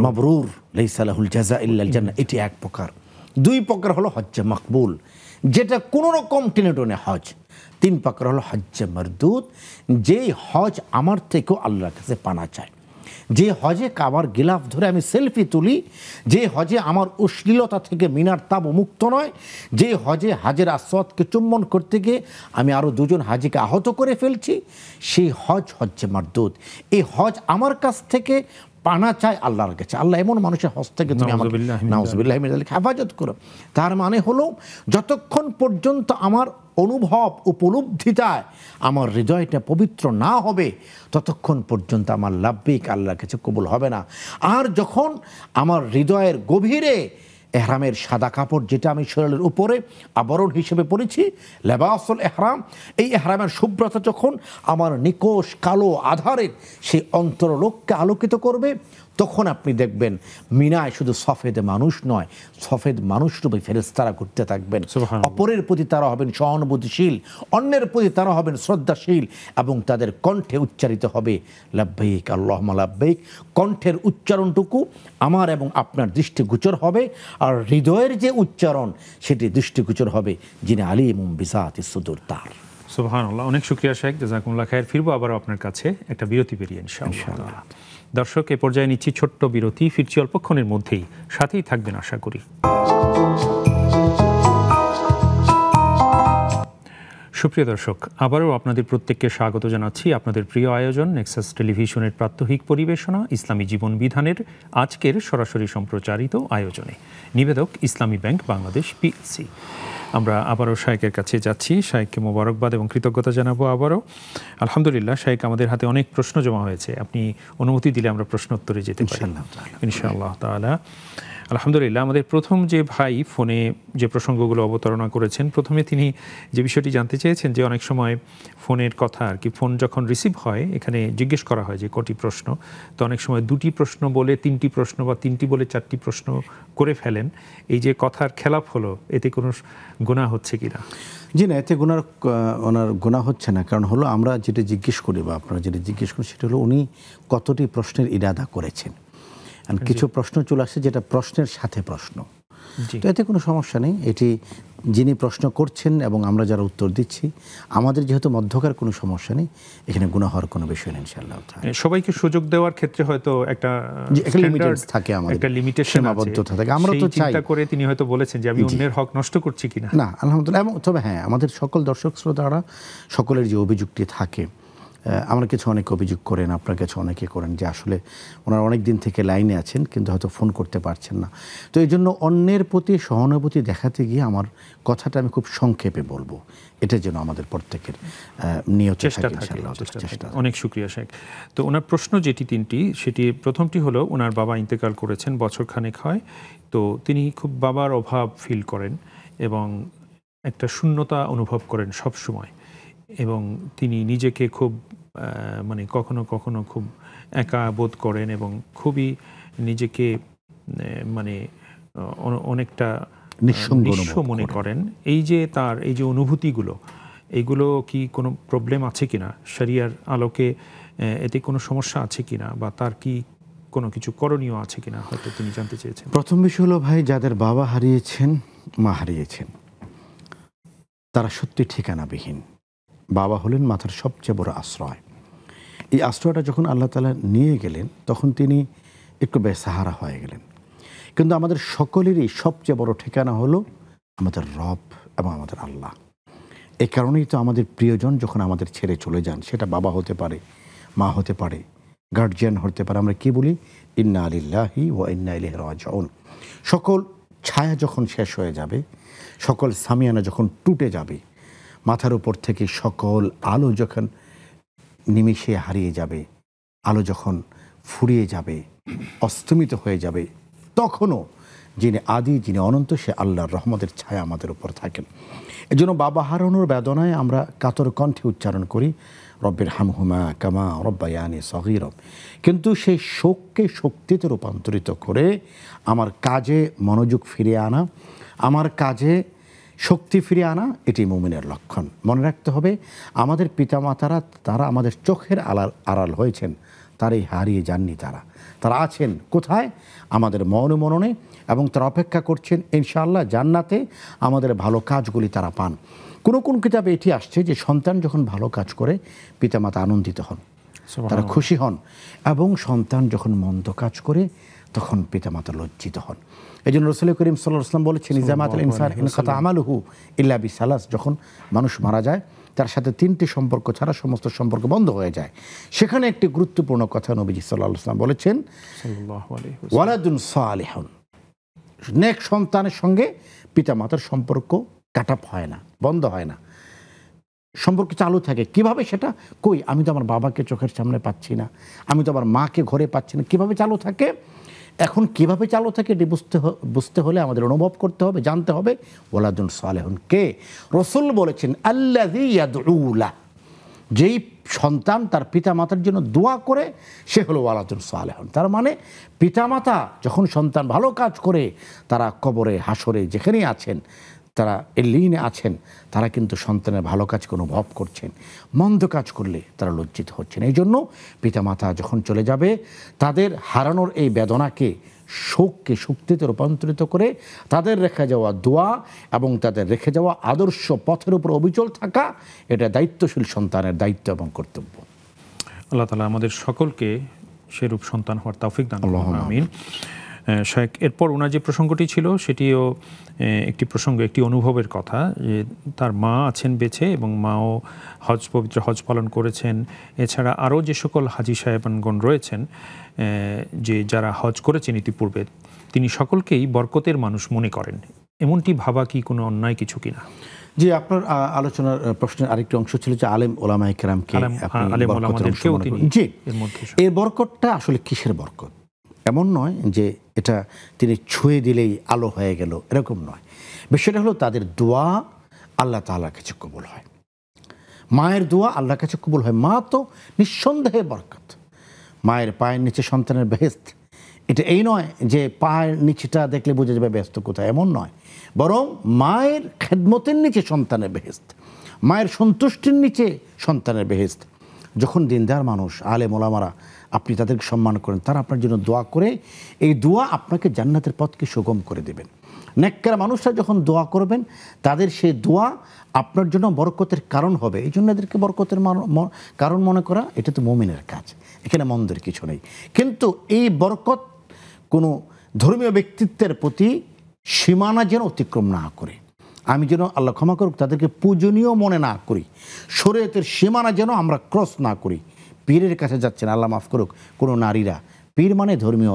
মাবরুর লাইসা লাহুল জাযা ইল্লাল জান্নাহ, এটি এক প্রকার। 2 প্রকার হলো হজ্জে মাকবুল, যেটা কোনো রকম টেনে টেনে হজ। 3 প্রকার হলো হজ্জে মারদুদ, যেই হজ আমার থেকেও আল্লাহর কাছে পানা চায়। যে হজে কাবার গিলাফ ধরে আমি সেলফি তুলি, যে হজে আমার অশ্লীলতা থেকে মিনার তাবু মুক্ত নয়, যে হজে হাজের আসওয়াদকে চুম্বন করতে গিয়ে আমি আরও 2 জন হাজিকে আহত করে ফেলছি, সেই হজ হজ্জে মারদুদ। এই হজ আমার কাছ থেকে পানা চায় আল্লাহর কাছে। আল্লাহ এমন মানুষের হজ থেকে তুমি আমাকে নাউযুবিল্লাহি মিন যালিক হেফাজত করো। তার মানে হলো যতক্ষণ পর্যন্ত আমার অনুভব উপলব্ধিতায় আমার হৃদয়টা পবিত্র না হবে, ততক্ষণ পর্যন্ত আমার লাব্বিক আল্লাহর কাছে কবুল হবে না। আর যখন আমার হৃদয়ের গভীরে এহরামের সাদা কাপড়, যেটা আমি শরীরের উপরে আবরণ হিসেবে পরেছি, লেবাসুল এহরাম, এই এহরামের শুভ্রতা যখন আমার নিকোষ কালো আধারের সেই অন্তরলোককে আলোকিত করবে, তখন আপনি দেখবেন মিনায় শুধু সফেদ মানুষ নয়, সফেদ মানুষ রূপে ফেরেশতারা ঘুরতে থাকবেন। অপরের প্রতি তারা হবেন সহানুভূতিশীল, অন্যের প্রতি তারা হবেন শ্রদ্ধাশীল, এবং তাদের কণ্ঠে উচ্চারিত হবে লাব্বাইক আল্লাহুম্মা লাব্বাইক। কণ্ঠের উচ্চারণটুকু আমার এবং আপনার দৃষ্টিগোচর হবে, আর হৃদয়ের যে উচ্চারণ সেটি দৃষ্টিগোচর হবে যিনি আলিমুম বিযাতিস সুদূর তার। সুবহানাল্লাহ। অনেক শুকরিয়া শেখ, জাযাকুমুল্লাহ খায়ের। ফিরবো আবারও আপনার কাছে একটা বিরতি পেরিয়ে ইনশাআল্লাহ। দর্শক, এ পর্যায়ে নিচ্ছি ছোট্ট বিরতি, ফিরছি অল্পক্ষণের মধ্যেই, সাথেই থাকবেন আশা করি। সুপ্রিয় দর্শক, আবারও আপনাদের প্রত্যেককে স্বাগত জানাচ্ছি আপনাদের প্রিয় আয়োজন নেক্সাস টেলিভিশনের প্রাত্যহিক পরিবেশনা ইসলামী জীবন বিধানের আজকের সরাসরি সম্প্রচারিত আয়োজনে। নিবেদক ইসলামী ব্যাংক বাংলাদেশ পিএলসি। আমরা আবারও শায়েকের কাছে যাচ্ছি। শায়েককে মোবারকবাদ এবং কৃতজ্ঞতা জানাবো আবারও। আলহামদুলিল্লাহ, শায়েক, আমাদের হাতে অনেক প্রশ্ন জমা হয়েছে। আপনি অনুমতি দিলে আমরা প্রশ্ন উত্তরে যেতে পারি ইনশাআল্লাহ তাআলা। আলহামদুলিল্লাহ, আমাদের প্রথম যে ভাই ফোনে যে প্রসঙ্গগুলো অবতারণা করেছেন, প্রথমে তিনি যে বিষয়টি জানতে চেয়েছেন যে অনেক সময় ফোনের কথা আর কি, ফোন যখন রিসিভ হয় এখানে জিজ্ঞেস করা হয় যে কটি প্রশ্ন, তো অনেক সময় 2টি প্রশ্ন বলে 3টি প্রশ্ন বা 3টি বলে 4টি প্রশ্ন করে ফেলেন। এই যে কথার খেলাপ হলো, এতে কোনো গুনাহ হচ্ছে কিনা? জি না, এতে ওনার গুনাহ হচ্ছে না। কারণ হলো আমরা যেটা জিজ্ঞেস করি বা আপনারা যেটা জিজ্ঞেস করেন সেটা হলো উনি কতটি প্রশ্নের ইরাদা করেছেন। কিছু প্রশ্ন চলে আসে যেটা প্রশ্নের সাথে প্রশ্ন, তো এতে কোনো সমস্যা নেই। এটি যিনি প্রশ্ন করছেন এবং আমরা যারা উত্তর দিচ্ছি, আমাদের যেহেতু মধ্যকার কোনো সমস্যা নেই, এখানে গুনাহ হওয়ার কোনো বিষয় নেই ইনশাআল্লাহ। সবাইকে সুযোগ দেওয়ার ক্ষেত্রে হয়তো একটা লিমিটেশন থাকে, আমাদের একটা লিমিটেশন, সীমাবদ্ধতা থাকে। আমরা তো চাই, চিন্তা করে তিনি হয়তো বলেছেন যে আমি অন্যের হক নষ্ট করছি কিনা। না, আলহামদুলিল্লাহ। তবে হ্যাঁ, আমাদের সকল দর্শক শ্রোতারা সকলের যে অভিযোগটি থাকে, আমার কাছে অনেক অভিযোগ করেন, আপনার কাছে অনেকে করেন যে আসলে ওনারা অনেক দিন থেকে লাইনে আছেন কিন্তু হয়তো ফোন করতে পারছেন না। তো এই জন্য অন্যের প্রতি সহানুভূতি দেখাতে গিয়ে আমার কথাটা আমি খুব সংক্ষেপে বলবো, এটা যেন আমাদের প্রত্যেকের নিয়ত চেষ্টা থাকে। অনেক শুকরিয়া শেখ। তো ওনার প্রশ্ন যেটি 3টি, সেটি প্রথমটি হলো ওনার বাবা ইন্তেকাল করেছেন, বছরখানেক হয়। তো তিনি খুব বাবার অভাব ফিল করেন এবং একটা শূন্যতা অনুভব করেন সব সময়, এবং তিনি নিজেকে খুব মানে কখনো কখনো খুব একা বোধ করেন এবং খুবই নিজেকে মানে অনেকটা নিঃস্ব মনে করেন। এই যে তার এই যে অনুভূতিগুলো, এইগুলো কি কোনো প্রবলেম আছে কিনা, শরিয়ার আলোকে এতে কোনো সমস্যা আছে কিনা, বা তার কি কোনো কিছু করণীয় আছে কিনা, হয়তো তিনি জানতে চেয়েছেন। প্রথম বিষয় হলো ভাই, যাদের বাবা হারিয়েছেন, মা হারিয়েছেন, তারা সত্যি ঠিকানাবিহীন। বাবা হলেন মাথার সবচেয়ে বড় আশ্রয়। এই আশ্রয়টা যখন আল্লাহ তাআলা নিয়ে গেলেন, তখন তিনি একটু বেসাহারা হয়ে গেলেন। কিন্তু আমাদের সকলেরই সবচেয়ে বড় ঠিকানা হলো আমাদের রব এবং আমাদের আল্লাহ। এই কারণেই তো আমাদের প্রিয়জন যখন আমাদের ছেড়ে চলে যান, সেটা বাবা হতে পারে, মা হতে পারে, গার্জিয়ান হতে পারে, আমরা কি বলি, ইন্না লিল্লাহি ওয়া ইন্না ইলাইহি রাজিউন। সকল ছায়া যখন শেষ হয়ে যাবে, সকল সামিয়ানা যখন টুটে যাবে, মাথার উপর থেকে সকল আলো যখন নিমিষে হারিয়ে যাবে, আলো যখন ফুরিয়ে যাবে, অস্তমিত হয়ে যাবে, তখনও যিনি আদি, যিনি অনন্ত, সে আল্লাহর রহমতের ছায়া আমাদের উপর থাকেন। এজন্য বাবা হারানোর বেদনায় আমরা কাতর কণ্ঠে উচ্চারণ করি, রব্বির হামহুমা কামা রব্বায়ানি সগীরা। কিন্তু সেই শোককে শক্তিতে রূপান্তরিত করে আমার কাজে মনোযোগ ফিরিয়ে আনা, আমার কাজে শক্তি ফিরিয়ে আনা, এটি মুমিনের লক্ষণ। মনে রাখতে হবে, আমাদের পিতামাতারা, তারা আমাদের চোখের আড়াল হয়েছেন, তারাই হারিয়ে যাননি। তারা আছেন কোথায়? আমাদের মননে, এবং তারা অপেক্ষা করছেন ইনশাআল্লাহ জান্নাতে আমাদের ভালো কাজগুলি তারা পান। কোন কিতাবে এটি আসছে যে সন্তান যখন ভালো কাজ করে পিতামাতা আনন্দিত হন, তারা খুশি হন, এবং সন্তান যখন মন্দ কাজ করে তখন পিতামাতা লজ্জিত হন। এই জন্য রাসূল করিম সাল্লাল্লাহু আলাইহি ওয়াসাল্লাম বলেছেন, ইজামাতুল ইনসান ইনকাতা আমালুহু ইল্লা বিসালাস। যখন মানুষ মারা যায়, তার সাথে 3টি সম্পর্ক ছাড়া সমস্ত সম্পর্ক বন্ধ হয়ে যায়। সেখানে একটি গুরুত্বপূর্ণ কথা নবীজি সাল্লাল্লাহু আলাইহি ওয়াসাল্লাম বলেছেন, ওয়ালাদুন সালিহুন, নেক সন্তানের সঙ্গে পিতামাতার সম্পর্ক কাটাপ হয় না, বন্ধ হয় না, সম্পর্ক চালু থাকে। কিভাবে সেটা? কই, আমি তো আমার বাবাকে চোখের সামনে পাচ্ছি না, আমি তো আমার মাকে ঘরে পাচ্ছি না, কিভাবে চালু থাকে? এখন কিভাবে চালু থাকে এটি বুঝতে হলে আমাদের অনুভব করতে হবে, জানতে হবে। ওয়ালাদুন সালেহুন কে? রাসূল বলেছেন, আল্লাযী ইয়াদউলা, যেই সন্তান তার পিতামাতার জন্য দোয়া করে, সে হলো ওয়ালাদুন সালেহুন। তার মানে পিতামাতা যখন সন্তান ভালো কাজ করে, তারা কবরে, হাসরে, যেখানেই আছেন, তারা এলিনে আছেন, তারা কিন্তু সন্তানের ভালো কাজকে অনুভব করছেন। মন্দ কাজ করলে তারা লজ্জিত হচ্ছেন। এই জন্য পিতামাতা যখন চলে যাবে, তাদের হারানোর এই বেদনাকে, শোককে শক্তিতে রূপান্তরিত করে তাদের রেখে যাওয়া দোয়া এবং তাদের রেখে যাওয়া আদর্শ পথের উপর অবিচল থাকা, এটা দায়িত্বশীল সন্তানের দায়িত্ব এবং কর্তব্য। আল্লাহ তাআলা আমাদের সকলকে সেরূপ সন্তান হওয়ার তৌফিক দান করুন, আমিন। শায়েখ, এরপর ওনার যে প্রসঙ্গটি ছিল সেটিও একটি প্রসঙ্গ, একটি অনুভবের কথা, যে তার মা আছেন বেঁচে এবং মাও পবিত্র হজ পালন করেছেন। এছাড়া আরও যে সকল হাজি সাহেবানগণ রয়েছেন, যে যারা হজ করেছেন ইতিপূর্বে, তিনি সকলকেই বরকতের মানুষ মনে করেন। এমনটি ভাবা কি কোনো অন্যায় কিছু কিনা? জি, আপনার আলোচনার প্রশ্নের আরেকটি অংশ ছিল যে আলেম ওলামায়ে কেরামকে জি, এর বরকতটা আসলে কিসের বরকত? এমন নয় যে এটা তিনি ছুঁয়ে দিলেই আলো হয়ে গেল, এরকম নয়। বিষয়টা হলো তাদের দোয়া আল্লাহ তাআলার কাছে কবুল হয়। মায়ের দোয়া আল্লাহর কাছে কবুল হয়। মা তো নিঃসন্দেহে বরকত। মায়ের পায়ের নিচে সন্তানের বেহেশত, এটা এই নয় যে পায়ের নিচেটা দেখলে বোঝা যাবে ব্যস্ত কোথায়, এমন নয়। বরং মায়ের খেদমতের নিচে সন্তানের বেহেশত, মায়ের সন্তুষ্টির নিচে সন্তানের বেহেশত। যখন দিনদার মানুষ, আলেম ওলামারা, আপনি তাদেরকে সম্মান করেন, তারা আপনার জন্য দোয়া করে, এই দোয়া আপনাকে জান্নাতের পথকে সুগম করে দেবেন। নেককার মানুষরা যখন দোয়া করবেন, তাদের সেই দোয়া আপনার জন্য বরকতের কারণ হবে। এই জন্য এদেরকে বরকতের কারণ মনে করা, এটা তো মুমিনের কাজ, এখানে মন্দের কিছু নেই। কিন্তু এই বরকত কোনো ধর্মীয় ব্যক্তিত্বের প্রতি সীমানা যেন অতিক্রম না করে, আমি যেন, আল্লাহ ক্ষমা করুক, তাদেরকে পূজনীয় মনে না করি, শরীয়তের সীমানা যেন আমরা ক্রস না করি। পীরের কাছে যাচ্ছেন, আল্লাহ মাফ করুক, কোনো নারীরা, পীর মানে ধর্মীয়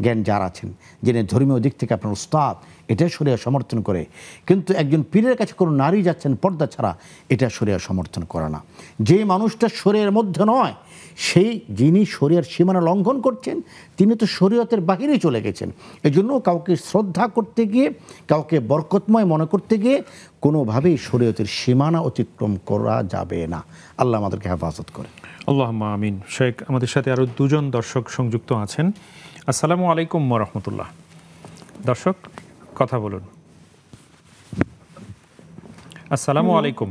জ্ঞান যার আছেন, যিনি ধর্মীয় দিক থেকে আপনার উস্তাদ, এটাই শরিয়া সমর্থন করে। কিন্তু একজন পীরের কাছে কোনো নারী যাচ্ছেন পর্দা ছাড়া, এটা শরিয়া সমর্থন করে না। যে মানুষটা শরীরের মধ্যে নয়, সেই যিনি শরীয়র সীমানা লঙ্ঘন করছেন, তিনি তো শরীয়তের বাহিরে চলে গেছেন। এই জন্য কাউকে শ্রদ্ধা করতে গিয়ে, কাউকে বরকতময় মনে করতে গিয়ে কোনোভাবেই শরীয়তের সীমানা অতিক্রম করা যাবে না। আল্লাহ আমাদেরকে হেফাজত করে। আল্লাহুম্মা আমিন। শেখ, আমাদের সাথে আরও দুজন দর্শক সংযুক্ত আছেন। আসসালামু আলাইকুম ওয়া রাহমাতুল্লাহ। দর্শক, কথা বলুন। আসসালামু আলাইকুম।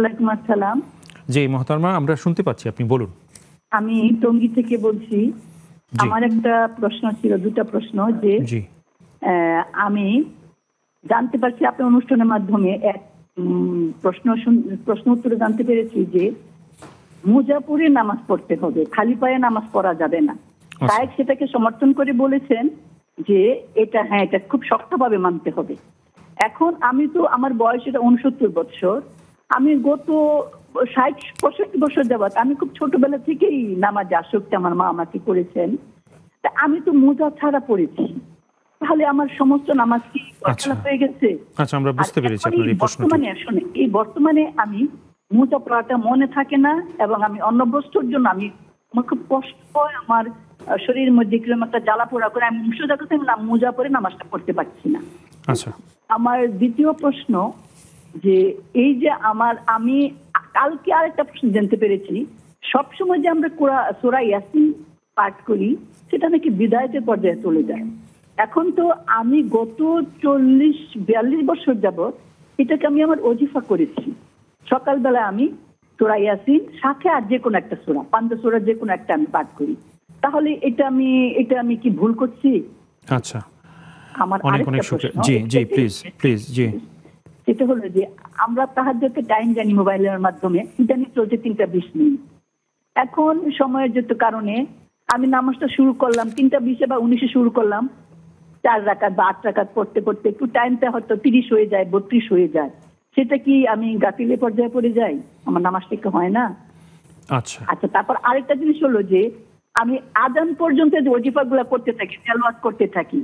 ওয়ালাইকুম আসসালাম। জি মোহতারমা, আমরা শুনতে পাচ্ছি, আপনি বলুন। আমি টঙ্গী থেকে বলছি। আমার একটা প্রশ্ন ছিল, দুটা প্রশ্ন। যে আমি জানতে পারছি আপনার অনুষ্ঠানের মাধ্যমে এক প্রশ্ন উত্তরে জানতে পেরেছি যে মোজা পরে নামাজ পড়তে হবে, খালি পায়ে নামাজ পড়া যাবে না। শায়েখ সেটাকে সমর্থন করে বলেছেন যে এটা খুব শক্তভাবে মানতে হবে। এখন আমি তো, আমার বয়স এটা 69 বছর, আমি গত 60-65 বছর যাবত আমি খুব ছোটবেলা থেকেই নামাজে আসক্তি আমার মা আমাকে করেছেন। তা আমি তো মোজা ছাড়া পড়েছি, তাহলে আমার সমস্ত নামাজ কি হয়ে গেছে? আচ্ছা, আমরা বুঝতে পেরেছি আপনার এই প্রশ্নটি। বর্তমানে আমি মোজা পড়াটা মনে থাকে না, এবং আমি অন্নবস্ত্রর জন্য আমার খুব কষ্ট হয়, আমার শরীরের মধ্যে কিরকম একটা জ্বালা পোড়া করে, আমি মোজা পরে নামাজটা পড়তে পারছি না। আচ্ছা, আমার দ্বিতীয় প্রশ্ন যে এই যে আমি কালকে আরেকটা প্রশ্ন জানতে পেরেছি, সবসময় যে আমরা সূরা ইয়াসিন পাঠ করি সেটা নাকি বিদায়াতের পর্যায়ে চলে যায়। এখন তো আমি গত 40-42 বছর যাবত এটাকে আমি আমার ওজিফা করেছি। সকালবেলা আমি সূরা ইয়াসিন সাথে আর যে কোনো একটা সূরা, 5 সূরা যে কোনো একটা আমি পাঠ করি। তাহলে এটা আমি কি ভুল করছি? আচ্ছা, আমার অনেক শুকরিয়া। জি প্লিজ। সেটা হলো যে আমরা তাহাজ্জুদের টাইম জানি মোবাইলের মাধ্যমে, ইন্টারনেট চলছে 3টা 20 মিনিট। এখন সময়ের যত কারণে আমি নামাজটা শুরু করলাম 3টা 20 বা 19-এ শুরু করলাম, 4 রাকাত বা 8 রাকাত পড়তে পড়তে একটু টাইমটা হয়তো 30 হয়ে যায়, 32 হয়ে যায়। সেটা কি আমি গাফিলের পর্যায়ে পড়ে যাই? আমার নামাজটা কি হয় না? আচ্ছা, তারপর আরেকটা জিনিস হলো যে আমি আযান পর্যন্ত যে ওজিফাগুলো করতে থাকি, তেলাওয়াত করতে থাকি,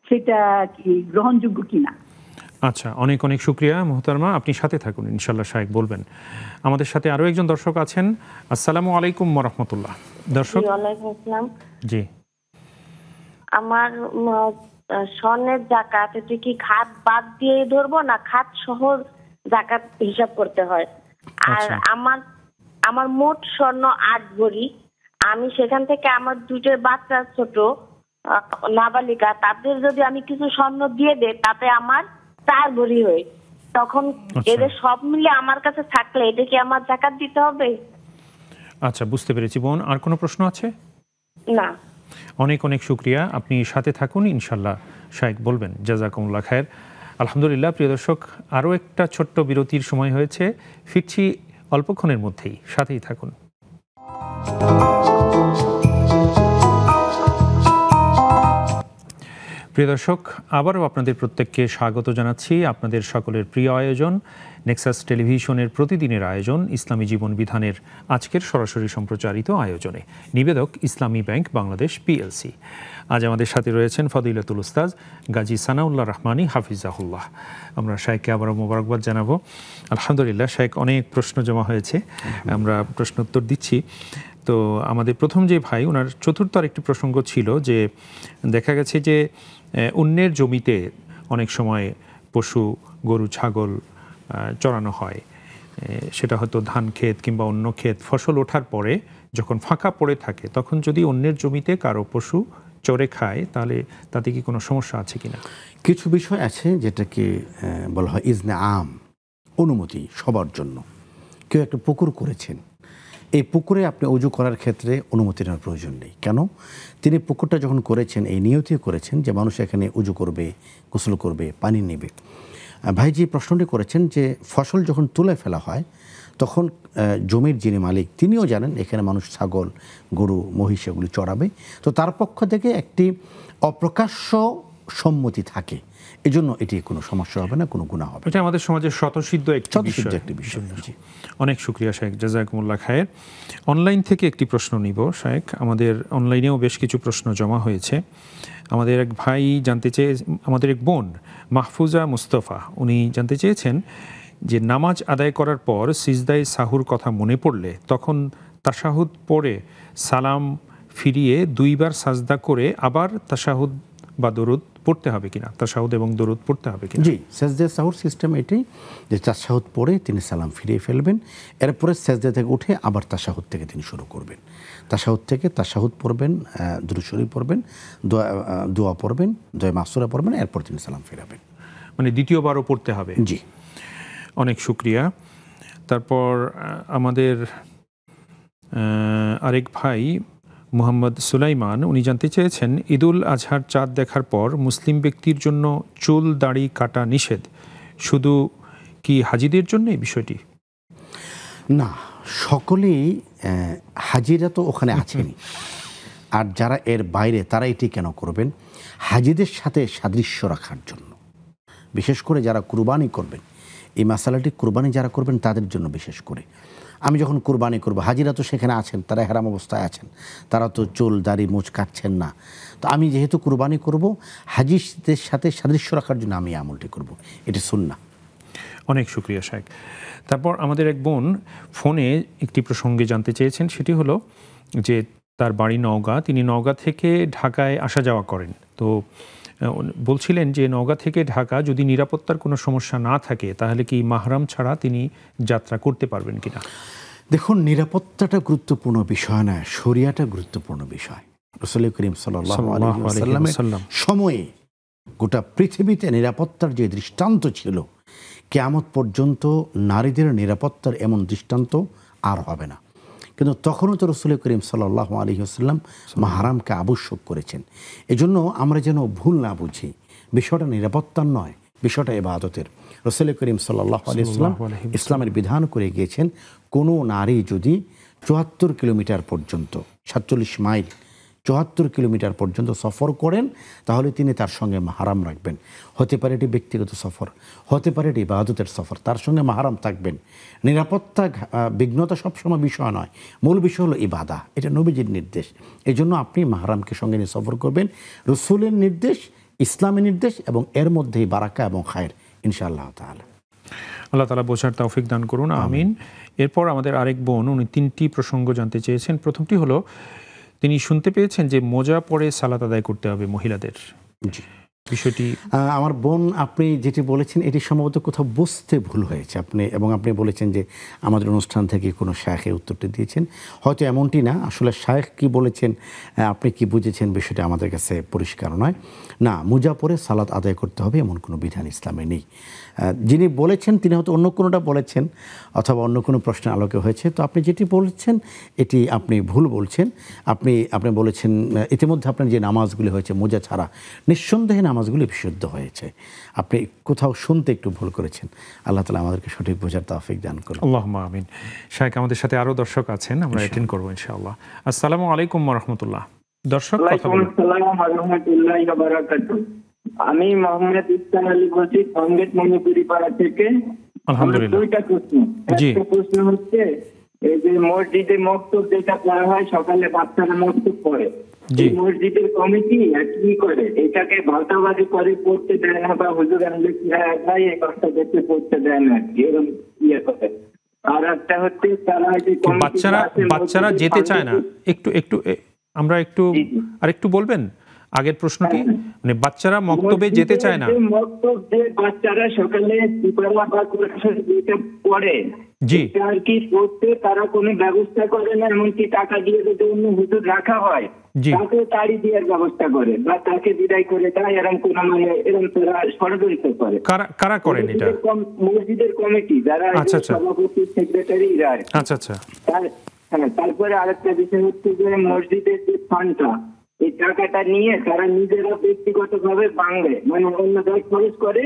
সেটা কি গ্রহণযোগ্য কিনা? আচ্ছা, অনেক শুকরিয়া মোহতারমা, আপনি সাথে থাকুন, ইনশাআল্লাহ শায়েখ বলবেন। আমাদের সাথে আরো একজন দর্শক আছেন। আসসালামু আলাইকুম ওয়া রাহমাতুল্লাহ। দর্শক, ওয়ালাইকুম আসসালাম। জি, আমার স্বর্ণের যাকাত এটা কি খাত বাদ দিয়ে ধরবো না খাত সহ যাকাত হিসাব করতে হয়? আর আমার মোট স্বর্ণ 8 ভরি। আমি সেখান থেকে আমার 2টা বাচ্চা ছোট নাবালিকা, তাদের যদি আমি কিছু স্বর্ণ দিয়ে দেই তাতে আমার 4 ভরি হয়, তখন এদের সব মিলে আমার কাছে থাকলে এটা কি আমার যাকাত দিতে হবে? আচ্ছা, বুঝতে পেরেছি বোন। আর কোনো প্রশ্ন আছে? না। অনেক শুকরিয়া, আপনি সাথে থাকুন, ইনশাআল্লাহ শায়েখ বলবেন। জাযাকুমুল্লাহ খায়ের। আলহামদুলিল্লাহ, প্রিয় দর্শক, আরও একটা ছোট্ট বিরতির সময় হয়েছে, ফিরছি অল্পক্ষণের মধ্যেই, সাথেই থাকুন। প্রিয় দর্শক, আবারও আপনাদের প্রত্যেককে স্বাগত জানাচ্ছি আপনাদের সকলের প্রিয় আয়োজন নেক্সাস টেলিভিশনের প্রতিদিনের আয়োজন ইসলামী জীবন বিধানের আজকের সরাসরি সম্প্রচারিত আয়োজনে। নিবেদক ইসলামী ব্যাংক বাংলাদেশ পিএলসি। আজ আমাদের সাথে রয়েছেন ফদিলাতুল উস্তাজ গাজী সানাউল্লাহ রহমানী হাফিজাহুল্লাহ। আমরা শায়েখকে আবারও মোবারকবাদ জানাবো। আলহামদুলিল্লাহ, শায়েখ অনেক প্রশ্ন জমা হয়েছে, আমরা প্রশ্ন উত্তর দিচ্ছি। তো আমাদের প্রথম যে ভাই, ওনার চতুর্থ আরেকটি প্রসঙ্গ ছিল যে দেখা গেছে যে অন্যের জমিতে অনেক সময় পশু, গরু, ছাগল চড়ানো হয়। সেটা হয়তো ধান ক্ষেত কিংবা অন্য ক্ষেত, ফসল ওঠার পরে যখন ফাঁকা পড়ে থাকে তখন যদি অন্যের জমিতে কারো পশু চড়ে খায়, তাহলে তাতে কি কোনো সমস্যা আছে কিনা? কিছু বিষয় আছে যেটাকে বলা হয় ইজনে আম, অনুমতি সবার জন্য। কেউ একটা পুকুর করেছেন, এই পুকুরে আপনি অজু করার ক্ষেত্রে অনুমতি নেওয়ার প্রয়োজন নেই। কেন? তিনি পুকুরটা যখন করেছেন এই নিয়তিও করেছেন যে মানুষ এখানে উজু করবে, গোসল করবে, পানি নেবে। ভাইজি প্রশ্নটি করেছেন যে ফসল যখন তুলে ফেলা হয় তখন জমির যিনি মালিক তিনিও জানেন এখানে মানুষ ছাগল, গরু, মহিষ এগুলি চড়াবে, তো তার পক্ষ থেকে একটি অপ্রকাশ্য সম্মতি থাকে, এজন্য এটি কোনো সমস্যা হবে না, কোনো গুনাহ হবে। এটা আমাদের সমাজের স্বতঃসিদ্ধ একটি বিষয়। অনেক শুকরিয়া শায়েখ, জাযাকুমুল্লাহ খায়ের। অনলাইন থেকে একটি প্রশ্ন নিব শায়েখ। আমাদের অনলাইনেও বেশ কিছু প্রশ্ন জমা হয়েছে। আমাদের এক ভাই জানতে চেয়ে, আমাদের এক বোন মাহফুজা মুস্তফা, উনি জানতে চেয়েছেন যে নামাজ আদায় করার পর সিজদায়ে সাহুর কথা মনে পড়লে তখন তাশাহুদ পড়ে সালাম ফিরিয়ে 2 বার সাজদা করে আবার তাশাহুদ বা দরুদ পড়তে হবে কিনা? তাশাহুদ এবং দরুদ পড়তে হবে কিনা? জি, সিজদায়ে সাহুর সিস্টেম এটাই যে তাশাহুদ পড়ে তিনি সালাম ফিরিয়ে ফেলবেন, এরপরে সিজদা থেকে উঠে আবার তাশাহুদ থেকে তিনি শুরু করবেন। তাশাহুদ থেকে তাশাহুদ পড়বেন, দুরূদ শরীফ পড়বেন, দোয়া পড়বেন, দোয়া মাসুরা পড়বেন, এরপর তিনি সালাম ফিরাবেন। মানে দ্বিতীয়বারও পড়তে হবে? জি। অনেক শুকরিয়া। তারপর আমাদের আরেক ভাই মোহাম্মদ সুলাইমান, উনি জানতে চেয়েছেন ঈদুল আজহার চাঁদ দেখার পর মুসলিম ব্যক্তির জন্য চুল দাড়ি কাটা নিষেধ, শুধু কি হাজিদের জন্য এই বিষয়টি? না, সকলেই হাজিরা তো ওখানে আছেনই, আর যারা এর বাইরে তারা এটি কেন করবেন? হাজিদের সাথে সাদৃশ্য রাখার জন্য, বিশেষ করে যারা কুরবানি করবেন, এই মশালাটি কুরবানি যারা করবেন তাদের জন্য বিশেষ করে। আমি যখন কুরবানি করব, হাজিরা তো সেখানে আছেন, তারা হেরাম অবস্থায় আছেন, তারা তো চুল দাড়ি মুছ কাটছেন না। তো আমি যেহেতু কুরবানি করব, হাজিদের সাথে সাদৃশ্য রাখার জন্য আমি আমলটি করব, এটি সুন্নাহ। অনেক শুকরিয়া শাইখ। তারপর আমাদের এক বোন ফোনে একটি প্রসঙ্গে জানতে চেয়েছেন, সেটি হলো যে তার বাড়ি নওগাঁ, তিনি নওগাঁ থেকে ঢাকায় আসা যাওয়া করেন। তো বলছিলেন যে নওগাঁ থেকে ঢাকা যদি নিরাপত্তার কোনো সমস্যা না থাকে তাহলে কি মাহরাম ছাড়া তিনি যাত্রা করতে পারবেন কিনা? দেখুন, নিরাপত্তাটা গুরুত্বপূর্ণ বিষয় নয়, শরিয়াটা গুরুত্বপূর্ণ বিষয়। রাসূল করিম সাল্লাল্লাহু আলাইহি ওয়াসাল্লামের সময়ে গোটা পৃথিবীতে নিরাপত্তার যে দৃষ্টান্ত ছিল, কিয়ামত পর্যন্ত নারীদের নিরাপত্তার এমন দৃষ্টান্ত আর হবে না। কিন্তু তখনও তো রাসূল করিম সাল্লাল্লাহু আলাইহি ওয়াসাল্লাম মাহরামকে আবশ্যক করেছেন। এজন্য আমরা যেন ভুল না বুঝি, বিষয়টা নিরাপত্তার নয়, বিষয়টা ইবাদতের। রাসূল করিম সাল্লাল্লাহু আলাইহি ওয়াসাল্লাম ইসলামের বিধান করে গিয়েছেন, কোনো নারী যদি ৭৪ কিলোমিটার পর্যন্ত, ৪৭ মাইল ৭৪ কিলোমিটার পর্যন্ত সফর করেন, তাহলে তিনি তার সঙ্গে মাহরাম রাখবেন। হতে পারে এটি ব্যক্তিগত সফর, হতে পারে এটি ইবাদতের সফর, তার সঙ্গে মাহরাম থাকবেন। নিরাপত্তা বিঘ্নতা সবসময় বিষয় নয়, মূল বিষয় হলো ইবাদা, এটা নবীজির নির্দেশ। এই জন্য আপনি মাহরামকে সঙ্গে নিয়ে সফর করবেন, রাসূলের নির্দেশ, ইসলামের নির্দেশ, এবং এর মধ্যেই বারাকা এবং খায়ের ইনশাআল্লাহ তাআলা। আল্লাহ তাআলা বোঝার তৌফিক দান করুন, আমিন। এরপর আমাদের আরেক বোন, উনি 3টি প্রসঙ্গ জানতে চেয়েছেন। প্রথমটি হলো তিনি শুনতে পেয়েছেন যে মোজা পরে সালাত আদায় করতে হবে মহিলাদের, বিষয়টি? আমার বোন, আপনি যেটি বলেছেন এটি সম্ভবত কোথাও বুঝতে ভুল হয়েছে আপনি, এবং আপনি বলেছেন যে আমাদের অনুষ্ঠান থেকে কোনো শায়েখ এই উত্তরটি দিয়েছেন। হয়তো এমনটি না, আসলে শায়েখ কি বলেছেন, আপনি কি বুঝেছেন, বিষয়টা আমাদের কাছে পরিষ্কার নয়। না, মোজা পরে সালাত আদায় করতে হবে এমন কোনো বিধান ইসলামে নেই। যিনি বলেছেন তিনি হয়তো অন্য কোনোটা বলেছেন, অথবা অন্য কোনো প্রশ্নের আলোকে হয়েছে। তো আপনি যেটি বলছেন এটি আপনি ভুল বলছেন। আপনি বলেছেন ইতিমধ্যে আপনার যে নামাজগুলি হয়েছে মোজা ছাড়া, নিঃসন্দেহে নামাজগুলি বিশুদ্ধ হয়েছে। আপনি কোথাও শুনতে একটু ভুল করেছেন। আল্লাহ তাআলা আমাদেরকে সঠিক বোঝার তৌফিক দান করুন। আল্লাহুম্মা আমিন। শায়েখ, আমাদের সাথে আরো দর্শক আছেন, আমরা অ্যাটেন্ড করব ইনশাআল্লাহ। আসসালামু আলাইকুম ওয়া রাহমাতুল্লাহ। দর্শক কথা বলুন। আসসালামু আলাইকুম ওয়া রাহমাতুল্লাহি ওয়া বারাকাতুহু। আমি মোহাম্মদ ইসলাম আলী বলছি, কংগ্রেস মণিপুরি পাড়া থেকে। আলহামদুলিল্লাহ। দুইটা প্রশ্ন। একটা প্রশ্ন হচ্ছে, এই যে মসজিদে মক্তব যেটা করা হয়, সকালে বাচ্চারা মক্তব পড়ে, মসজিদের কমিটি কি করে এটাকে ভাতাবাজি করে পড়তে দেয় না, বা হুজুর আনলে ভাই এই কাজটা করতে পড়তে দেয় না, এরকম ইয়ে করে। আর একটা হচ্ছে তারা বাচ্চারা যেতে চায় না, একটু আমরা আরেকটু বলবেন আগের প্রশ্নটি? মানে বাচ্চারা মক্তবে যেতে চায় না, মক্তব যে বাচ্চারা সকালে পড়ে, জি, আর কি করতে তারা কোনো ব্যবস্থা করে না, এমনকি টাকা দিয়ে যদি অন্য হুজুর রাখা হয় তাকে তাড়ি দেওয়ার ব্যবস্থা করে, বা তাকে বিদায় করে দেয়, এরকম কোন এরকম তারা ষড়যন্ত্র করে। কারা করেন এটা? মসজিদের কমিটি, যারা সভাপতি, সেক্রেটারি, আচ্ছা। হ্যাঁ, তারপরে আরেকটা বিষয় হচ্ছে যে মসজিদের যে ফান্ডটা, এই টাকাটা নিয়ে তারা নিজেরা ব্যক্তিগত ভাবে বাংলে, মানে অন্য জায়গায় খরচ করে,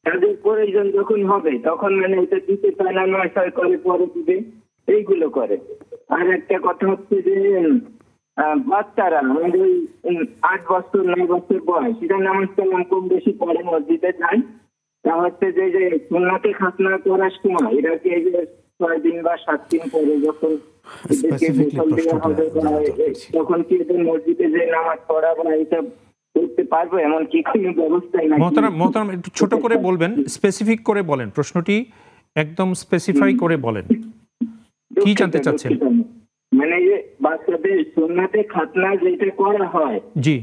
তাদের প্রয়োজন যখন হবে তখন মানে এটা দিতে চায় না, নয় করে পরে দিবে, এইগুলো করে। আর একটা কথা হচ্ছে যে বাচ্চারা আমাদের ওই 8 বছর 9 বছর বয়স, সেটা নামাজ কালাম কম বেশি পড়ে, মসজিদে যায়। তা হচ্ছে যে সুন্নাতে খাতনা করার সময় এটাকে এই যে 6 দিন বা 7 দিন পরে যখন তখন কি এদের মসজিদে যে নামাজ পড়া বা এইসব করতে পারবো, এমন কি কোনো ব্যবস্থাই নাই? মোহতারাম একটু ছোট করে বলবেন, স্পেসিফিক করে বলেন, প্রশ্নটি একদম স্পেসিফাই করে বলেন, কি জানতে চাচ্ছেন? মানে যে বাচ্চাদের সুন্নাতে খাতনা যেটা করা হয়, জি,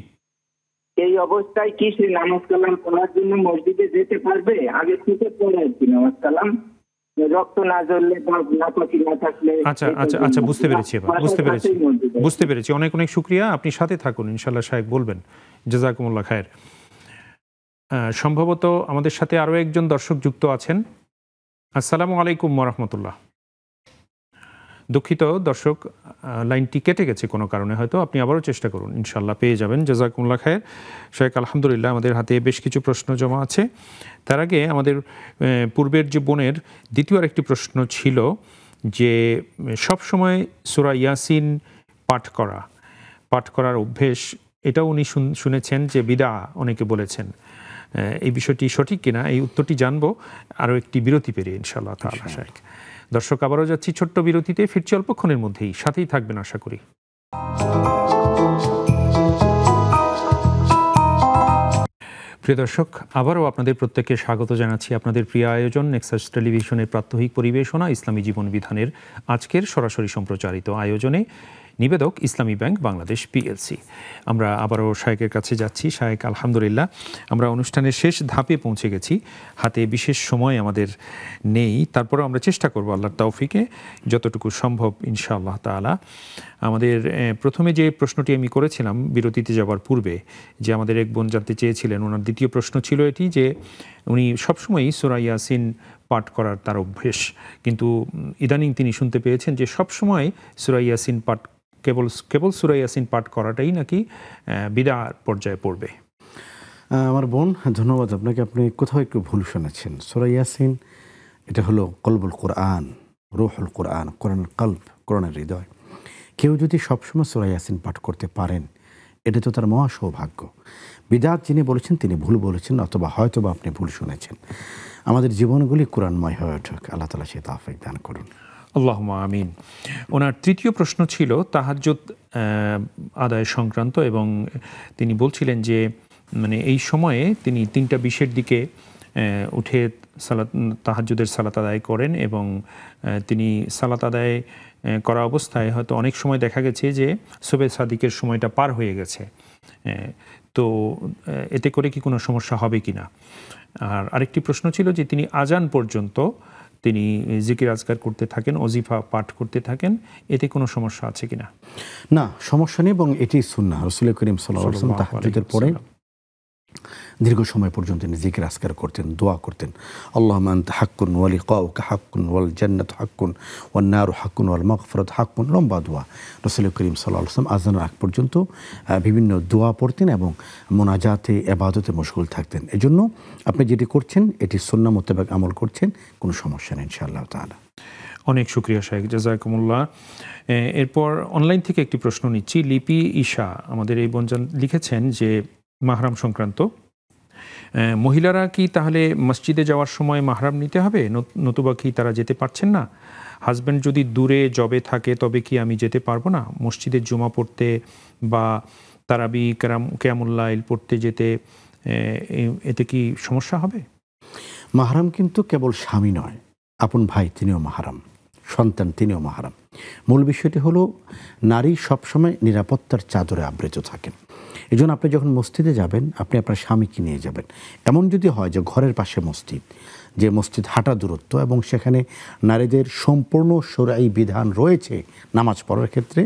এই অবস্থায় কি সে নামাজ কালাম পড়ার জন্য মসজিদে যেতে পারবে? আগে থেকে পড়ে আর কি নামাজ কালাম, রক্ত না জ্বললে বা নাপাকি না থাকলে। আচ্ছা, বুঝতে পেরেছি। অনেক শুকরিয়া, আপনি সাথে থাকুন, ইনশাআল্লাহ শায়েখ বলবেন। জাযাকুমুল্লাহ খায়ের। সম্ভবত আমাদের সাথে আরো একজন দর্শক যুক্ত আছেন। আসসালামু আলাইকুম ওয়া রাহমাতুল্লাহ। দুঃখিত দর্শক, লাইনটি কেটে গেছে কোনো কারণে, হয়তো আপনি আবারও চেষ্টা করুন, ইনশাল্লাহ পেয়ে যাবেন। জাযাকুমুল্লাহ খায়ের। শেখ, আলহামদুলিল্লাহ আমাদের হাতে বেশ কিছু প্রশ্ন জমা আছে। তার আগে আমাদের পূর্বের যে বোনের দ্বিতীয় আরেকটি প্রশ্ন ছিল যে সবসময় সূরা ইয়াসিন পাঠ করার অভ্যেস, এটাও উনি শুনেছেন যে বিদআ অনেকে বলেছেন। এই বিষয়টি সঠিক কিনা, এই উত্তরটি জানবো আরও একটি বিরতি পেরিয়ে ইনশাআল্লাহ তাআলা। শেখ, দর্শক আবারও যাচ্ছি ছোট্ট বিরতিতে, ফিরছি অল্পক্ষণের মধ্যেই, সাথেই থাকবেন আশা করি। প্রিয় দর্শক, আবারও আপনাদের প্রত্যেককে স্বাগত জানাচ্ছি আপনাদের প্রিয় আয়োজন নেক্সাস টেলিভিশনের প্রাত্যহিক পরিবেশনা ইসলামী জীবন বিধানের আজকের সরাসরি সম্প্রচারিত আয়োজনে। নিবেদক ইসলামী ব্যাংক বাংলাদেশ পিএলসি। আমরা আবারও শায়েকের কাছে যাচ্ছি। শায়েক, আলহামদুলিল্লাহ আমরা অনুষ্ঠানের শেষ ধাপে পৌঁছে গেছি, হাতে বিশেষ সময় আমাদের নেই, তারপরেও আমরা চেষ্টা করব আল্লাহর তৌফিকে যতটুকু সম্ভব ইনশাআল্লাহ তাআলা। আমাদের প্রথমে যে প্রশ্নটি আমি করেছিলাম বিরতিতে যাওয়ার পূর্বে, যে আমাদের এক বোন জানতে চেয়েছিলেন, ওনার দ্বিতীয় প্রশ্ন ছিল এটি যে উনি সবসময়ই সূরা ইয়াসিন পাঠ করার তার অভ্যেস, কিন্তু ইদানিং তিনি শুনতে পেয়েছেন যে সবসময় সূরা ইয়াসিন পাঠ কেবল সূরা ইয়াসিন পাঠ করাটাই নাকি বিদআর পর্যায়ে পড়বে। আমার বোন, ধন্যবাদ আপনাকে। আপনি কোথাও একটু ভুল শুনেছেন। সূরা ইয়াসিন এটা হলো কলবুল কোরআন, রূহুল কোরআন, কোরআন কলব, কোরআনের হৃদয়। কেউ যদি সবসময় সূরা ইয়াসিন পাঠ করতে পারেন, এটা তো তার মহা সৌভাগ্য। বিদআত যিনি বলেছেন তিনি ভুল বলেছেন, অথবা হয়তোবা আপনি ভুল শুনেছেন। আমাদের জীবনগুলি কোরআনময় হয়ে উঠুক, আল্লাহ তাআলা সে তৌফিক দান করুন। আল্লাহুম্মা আমিন। ওনার তৃতীয় প্রশ্ন ছিল তাহাজ্জুদ আদায় সংক্রান্ত, এবং তিনি বলছিলেন যে মানে এই সময়ে তিনি 3:20 দিকে উঠে তাহাজ্জুদের সালাত আদায় করেন, এবং তিনি সালাত আদায় করা অবস্থায় হয়তো অনেক সময় দেখা গেছে যে সুবহে সাদিকের সময়টা পার হয়ে গেছে, তো এতে করে কি কোনো সমস্যা হবে কিনা। আর আরেকটি প্রশ্ন ছিল যে তিনি আজান পর্যন্ত তিনি জিকির আজকার করতে থাকেন, ওজিফা পাঠ করতে থাকেন, এতে কোনো সমস্যা আছে কিনা। না, সমস্যা নেই, এবং এটি সুন্নাহ। রাসূল করিম সাল্লাল্লাহু আলাইহি ওয়াসাল্লাম তাহাজ্জুদের পরে দীর্ঘ সময় পর্যন্ত তিনি জিকির আজকার করতেন, দোয়া করতেন। আল্লাহুম্মা আনতা হাক্কুন ওয়া লিকাউকা হাক্কুন ওয়াল জান্নাতু হাক্কুন ওয়ান নারু হাক্কুন ওয়াল মাগফিরাতু হাক্কুন, লম্বা দোয়া। রাসূল করিম সাল্লাল্লাহু আলাইহি ওয়াসাল্লাম আজানের আগ পর্যন্ত বিভিন্ন দোয়া পড়তেন এবং মুনাজাতে, ইবাদতে মশগুল থাকতেন। এজন্য আপনি যেটি করছেন এটি সুন্নাহ মোতাবেক আমল করছেন, কোনো সমস্যা নেই ইনশাআল্লাহ তাআলা। অনেক শুকরিয়া শাইখ, জাযাকুমুল্লাহ। এরপর অনলাইন থেকে একটি প্রশ্ন নিচ্ছি। লিপি ঈশা আমাদের এই বোনজান লিখেছেন যে মাহরাম সংক্রান্ত, মহিলারা কি তাহলে মসজিদে যাওয়ার সময় মাহরাম নিতে হবে, নতুবা কি তারা যেতে পারছেন না? হাজব্যান্ড যদি দূরে জবে থাকে তবে কি আমি যেতে পারবো না মসজিদে জুমা পড়তে বা তারাবি কিয়ামুল লাইল পড়তে যেতে, এতে কি সমস্যা হবে? মাহরাম কিন্তু কেবল স্বামী নয়, আপন ভাই তিনিও মাহরাম, সন্তান তিনিও মাহরাম। মূল বিষয়টি হলো নারী সবসময় নিরাপত্তার চাদরে আবৃত থাকেন। এই জন্য আপনি যখন মসজিদে যাবেন আপনি আপনার স্বামীকে নিয়ে যাবেন। এমন যদি হয় যে ঘরের পাশে মসজিদ, যে মসজিদ হাঁটা দূরত্ব এবং সেখানে নারীদের সম্পূর্ণ শরঈ বিধান রয়েছে নামাজ পড়ার ক্ষেত্রে,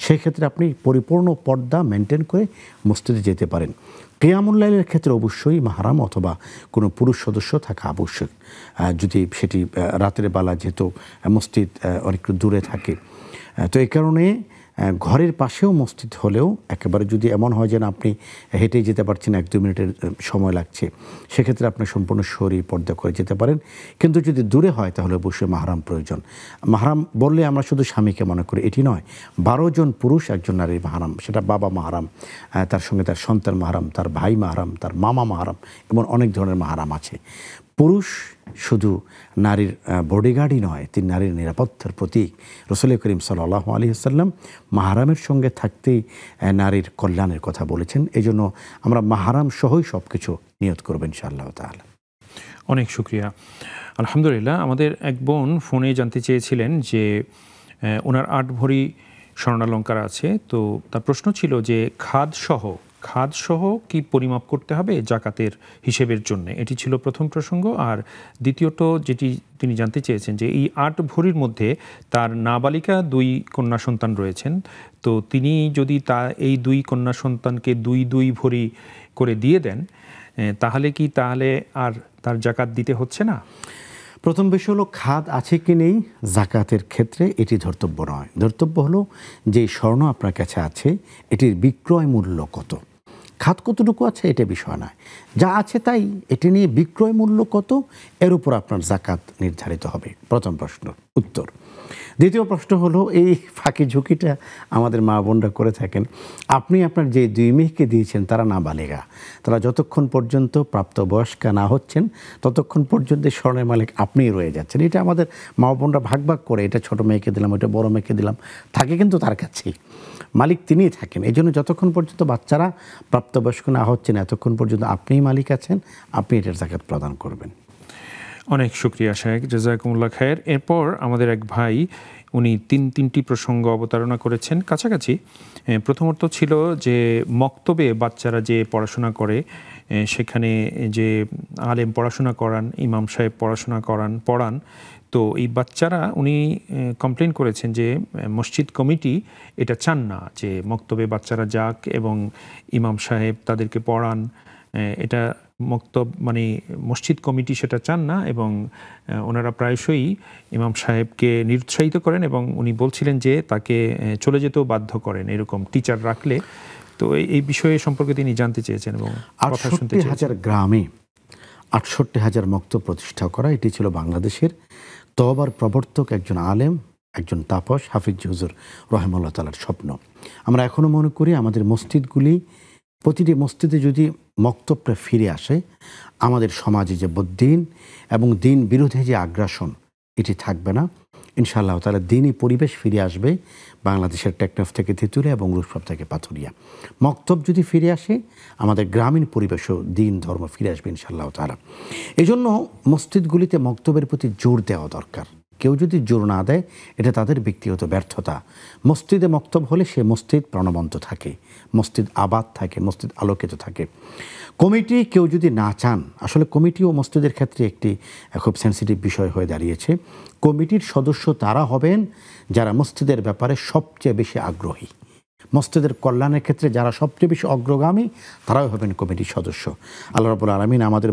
সেক্ষেত্রে আপনি পরিপূর্ণ পর্দা মেনটেন করে মসজিদে যেতে পারেন। কিয়ামুল লাইলের ক্ষেত্রে অবশ্যই মাহরাম অথবা কোনো পুরুষ সদস্য থাকা আবশ্যক, যদি সেটি রাতের বেলা, যেহেতু মসজিদ অনেকটু দূরে থাকে। তো এই কারণে ঘরের পাশেও মসজিদ হলেও একেবারে যদি এমন হয় যে না আপনি হেঁটেই যেতে পারছেন, 1-2 মিনিটের সময় লাগছে, সেক্ষেত্রে আপনি সম্পূর্ণ শরীর পর্দা করে যেতে পারেন। কিন্তু যদি দূরে হয় তাহলে অবশ্যই মাহরাম প্রয়োজন। মাহরাম বললে আমরা শুধু স্বামীকে মনে করি, এটি নয়। 12 জন পুরুষ একজন নারীর মাহরাম, সেটা বাবা মাহরাম, তার সঙ্গে তার সন্তান মাহরাম, তার ভাই মাহরাম, তার মামা মাহরাম, এবং অনেক ধরনের মাহরাম আছে। পুরুষ শুধু নারীর বডিগার্ডই নয়, তিনি নারীর নিরাপত্তার প্রতীক। রাসূল করিম সাল্লাল্লাহু আলাইহি ওয়াসাল্লাম মাহরামের সঙ্গে থাকতেই নারীর কল্যাণের কথা বলেছেন। এই জন্য আমরা মাহরাম সহই সব কিছু নিয়ত করবেন ইনশাআল্লাহ তাআলা। অনেক শুকরিয়া। আলহামদুলিল্লাহ। আমাদের এক বোন ফোনে জানতে চেয়েছিলেন যে ওনার 8 ভরি স্বর্ণালঙ্কার আছে, তো তার প্রশ্ন ছিল যে খাদসহ কি পরিমাপ করতে হবে জাকাতের হিসেবের জন্য, এটি ছিল প্রথম প্রসঙ্গ। আর দ্বিতীয়ত যেটি তিনি জানতে চেয়েছেন যে এই 8 ভরির মধ্যে তার নাবালিকা 2 কন্যা সন্তান রয়েছেন, তো তিনি যদি এই 2 কন্যা সন্তানকে 2 ভরি করে দিয়ে দেন, তাহলে আর তার জাকাত দিতে হচ্ছে না? প্রথম বিষয় হলো খাত আছে কি নেই জাকাতের ক্ষেত্রে এটি ধর্তব্য নয়। ধর্তব্য হলো যে স্বর্ণ আপনার কাছে আছে এটির বিক্রয় মূল্য কত, খাত কতটুকু আছে এটা বিষয় নয়, যা আছে তাই এটি নিয়ে বিক্রয় মূল্য কত এর উপর আপনার জাকাত নির্ধারিত হবে। প্রথম প্রশ্ন উত্তর। দ্বিতীয় প্রশ্ন হলো এই ফাঁকি ঝুঁকিটা আমাদের মা বোনরা করে থাকেন। আপনি আপনার যে 2 মেয়েকে দিয়েছেন তারা নাবালিগা, তারা যতক্ষণ পর্যন্ত প্রাপ্তবয়স্কা না হচ্ছেন ততক্ষণ পর্যন্ত স্বর্ণের মালিক আপনিই রয়ে যাচ্ছেন। এটা আমাদের মা বোনরা ভাগ ভাগ করে, এটা ছোট মেয়েকে দিলাম, ওটা বড় মেয়েকে দিলাম, থাকে কিন্তু তার কাছেই, মালিক তিনিই থাকেন। এই জন্য যতক্ষণ পর্যন্ত বাচ্চারা প্রাপ্তবয়স্ক না হচ্ছেন এতক্ষণ পর্যন্ত আপনিই মালিক আছেন, আপনি এটার জাকাত প্রদান করবেন। অনেক শুকরিয়া শায়েখ, জাযাকুমুল্লাহ খায়ের। এরপর আমাদের এক ভাই উনি তিনটি প্রসঙ্গ অবতারণা করেছেন কাছাকাছি। প্রথমত ছিল যে মক্তবে বাচ্চারা যে পড়াশোনা করে সেখানে যে আলেম পড়াশোনা করান, ইমাম সাহেব পড়াশোনা পড়ান, তো এই বাচ্চারা উনি কমপ্লেন করেছেন যে মসজিদ কমিটি এটা চান না যে মক্তবে বাচ্চারা যাক এবং ইমাম সাহেব তাদেরকে পড়ান, এটা মক্তব মানে মসজিদ কমিটি সেটা চান না এবং ওনারা প্রায়শই ইমাম সাহেবকে নিরুৎসাহিত করেন এবং উনি বলছিলেন যে তাকে চলে যেতেও বাধ্য করেন এরকম টিচার রাখলে। তো এই বিষয়ে সম্পর্কে তিনি জানতে চেয়েছেন এবং 68,000 গ্রামে 68,000 মক্তব প্রতিষ্ঠা করা, এটি ছিল বাংলাদেশের তওবার প্রবর্তক একজন আলেম, একজন তাপস হাফিজ হুজুর রহিমাহুল্লাহ তাআলার স্বপ্ন। আমরা এখনও মনে করি আমাদের মসজিদগুলি, প্রতিটি মসজিদে যদি মক্তবটা ফিরে আসে আমাদের সমাজে যে বদ্দিন এবং দিন বিরোধী যে আগ্রাসন এটি থাকবে না ইনশাআল্লাহ তাআলা। দিনই পরিবেশ ফিরে আসবে বাংলাদেশের টেকনাফ থেকে তেঁতুলিয়া এবং রূপসা থেকে পাথুরিয়া। মক্তব যদি ফিরে আসে আমাদের গ্রামীণ পরিবেশও দিন ধর্ম ফিরে আসবে ইনশাআল্লাহ তাআলা। এই জন্য মসজিদগুলিতে মক্তবের প্রতি জোর দেওয়া দরকার। কেউ যদি জোর না দেয় এটা তাদের ব্যক্তিগত ব্যর্থতা। মসজিদে মক্তব হলে সে মসজিদ প্রাণবন্ত থাকে, মসজিদ আবাদ থাকে, মসজিদ আলোকিত থাকে। কমিটি কেউ যদি না চান, আসলে কমিটি ও মসজিদের ক্ষেত্রে একটি খুব সেন্সিটিভ বিষয় হয়ে দাঁড়িয়েছে। কমিটির সদস্য তারা হবেন যারা মসজিদের ব্যাপারে সবচেয়ে বেশি আগ্রহী, মসজিদের কল্যাণের ক্ষেত্রে যারা সবচেয়ে বেশি অগ্রগামী তারাই হবেন কমিটির সদস্য। আল্লাহ রাব্বুল আলামিন আমাদের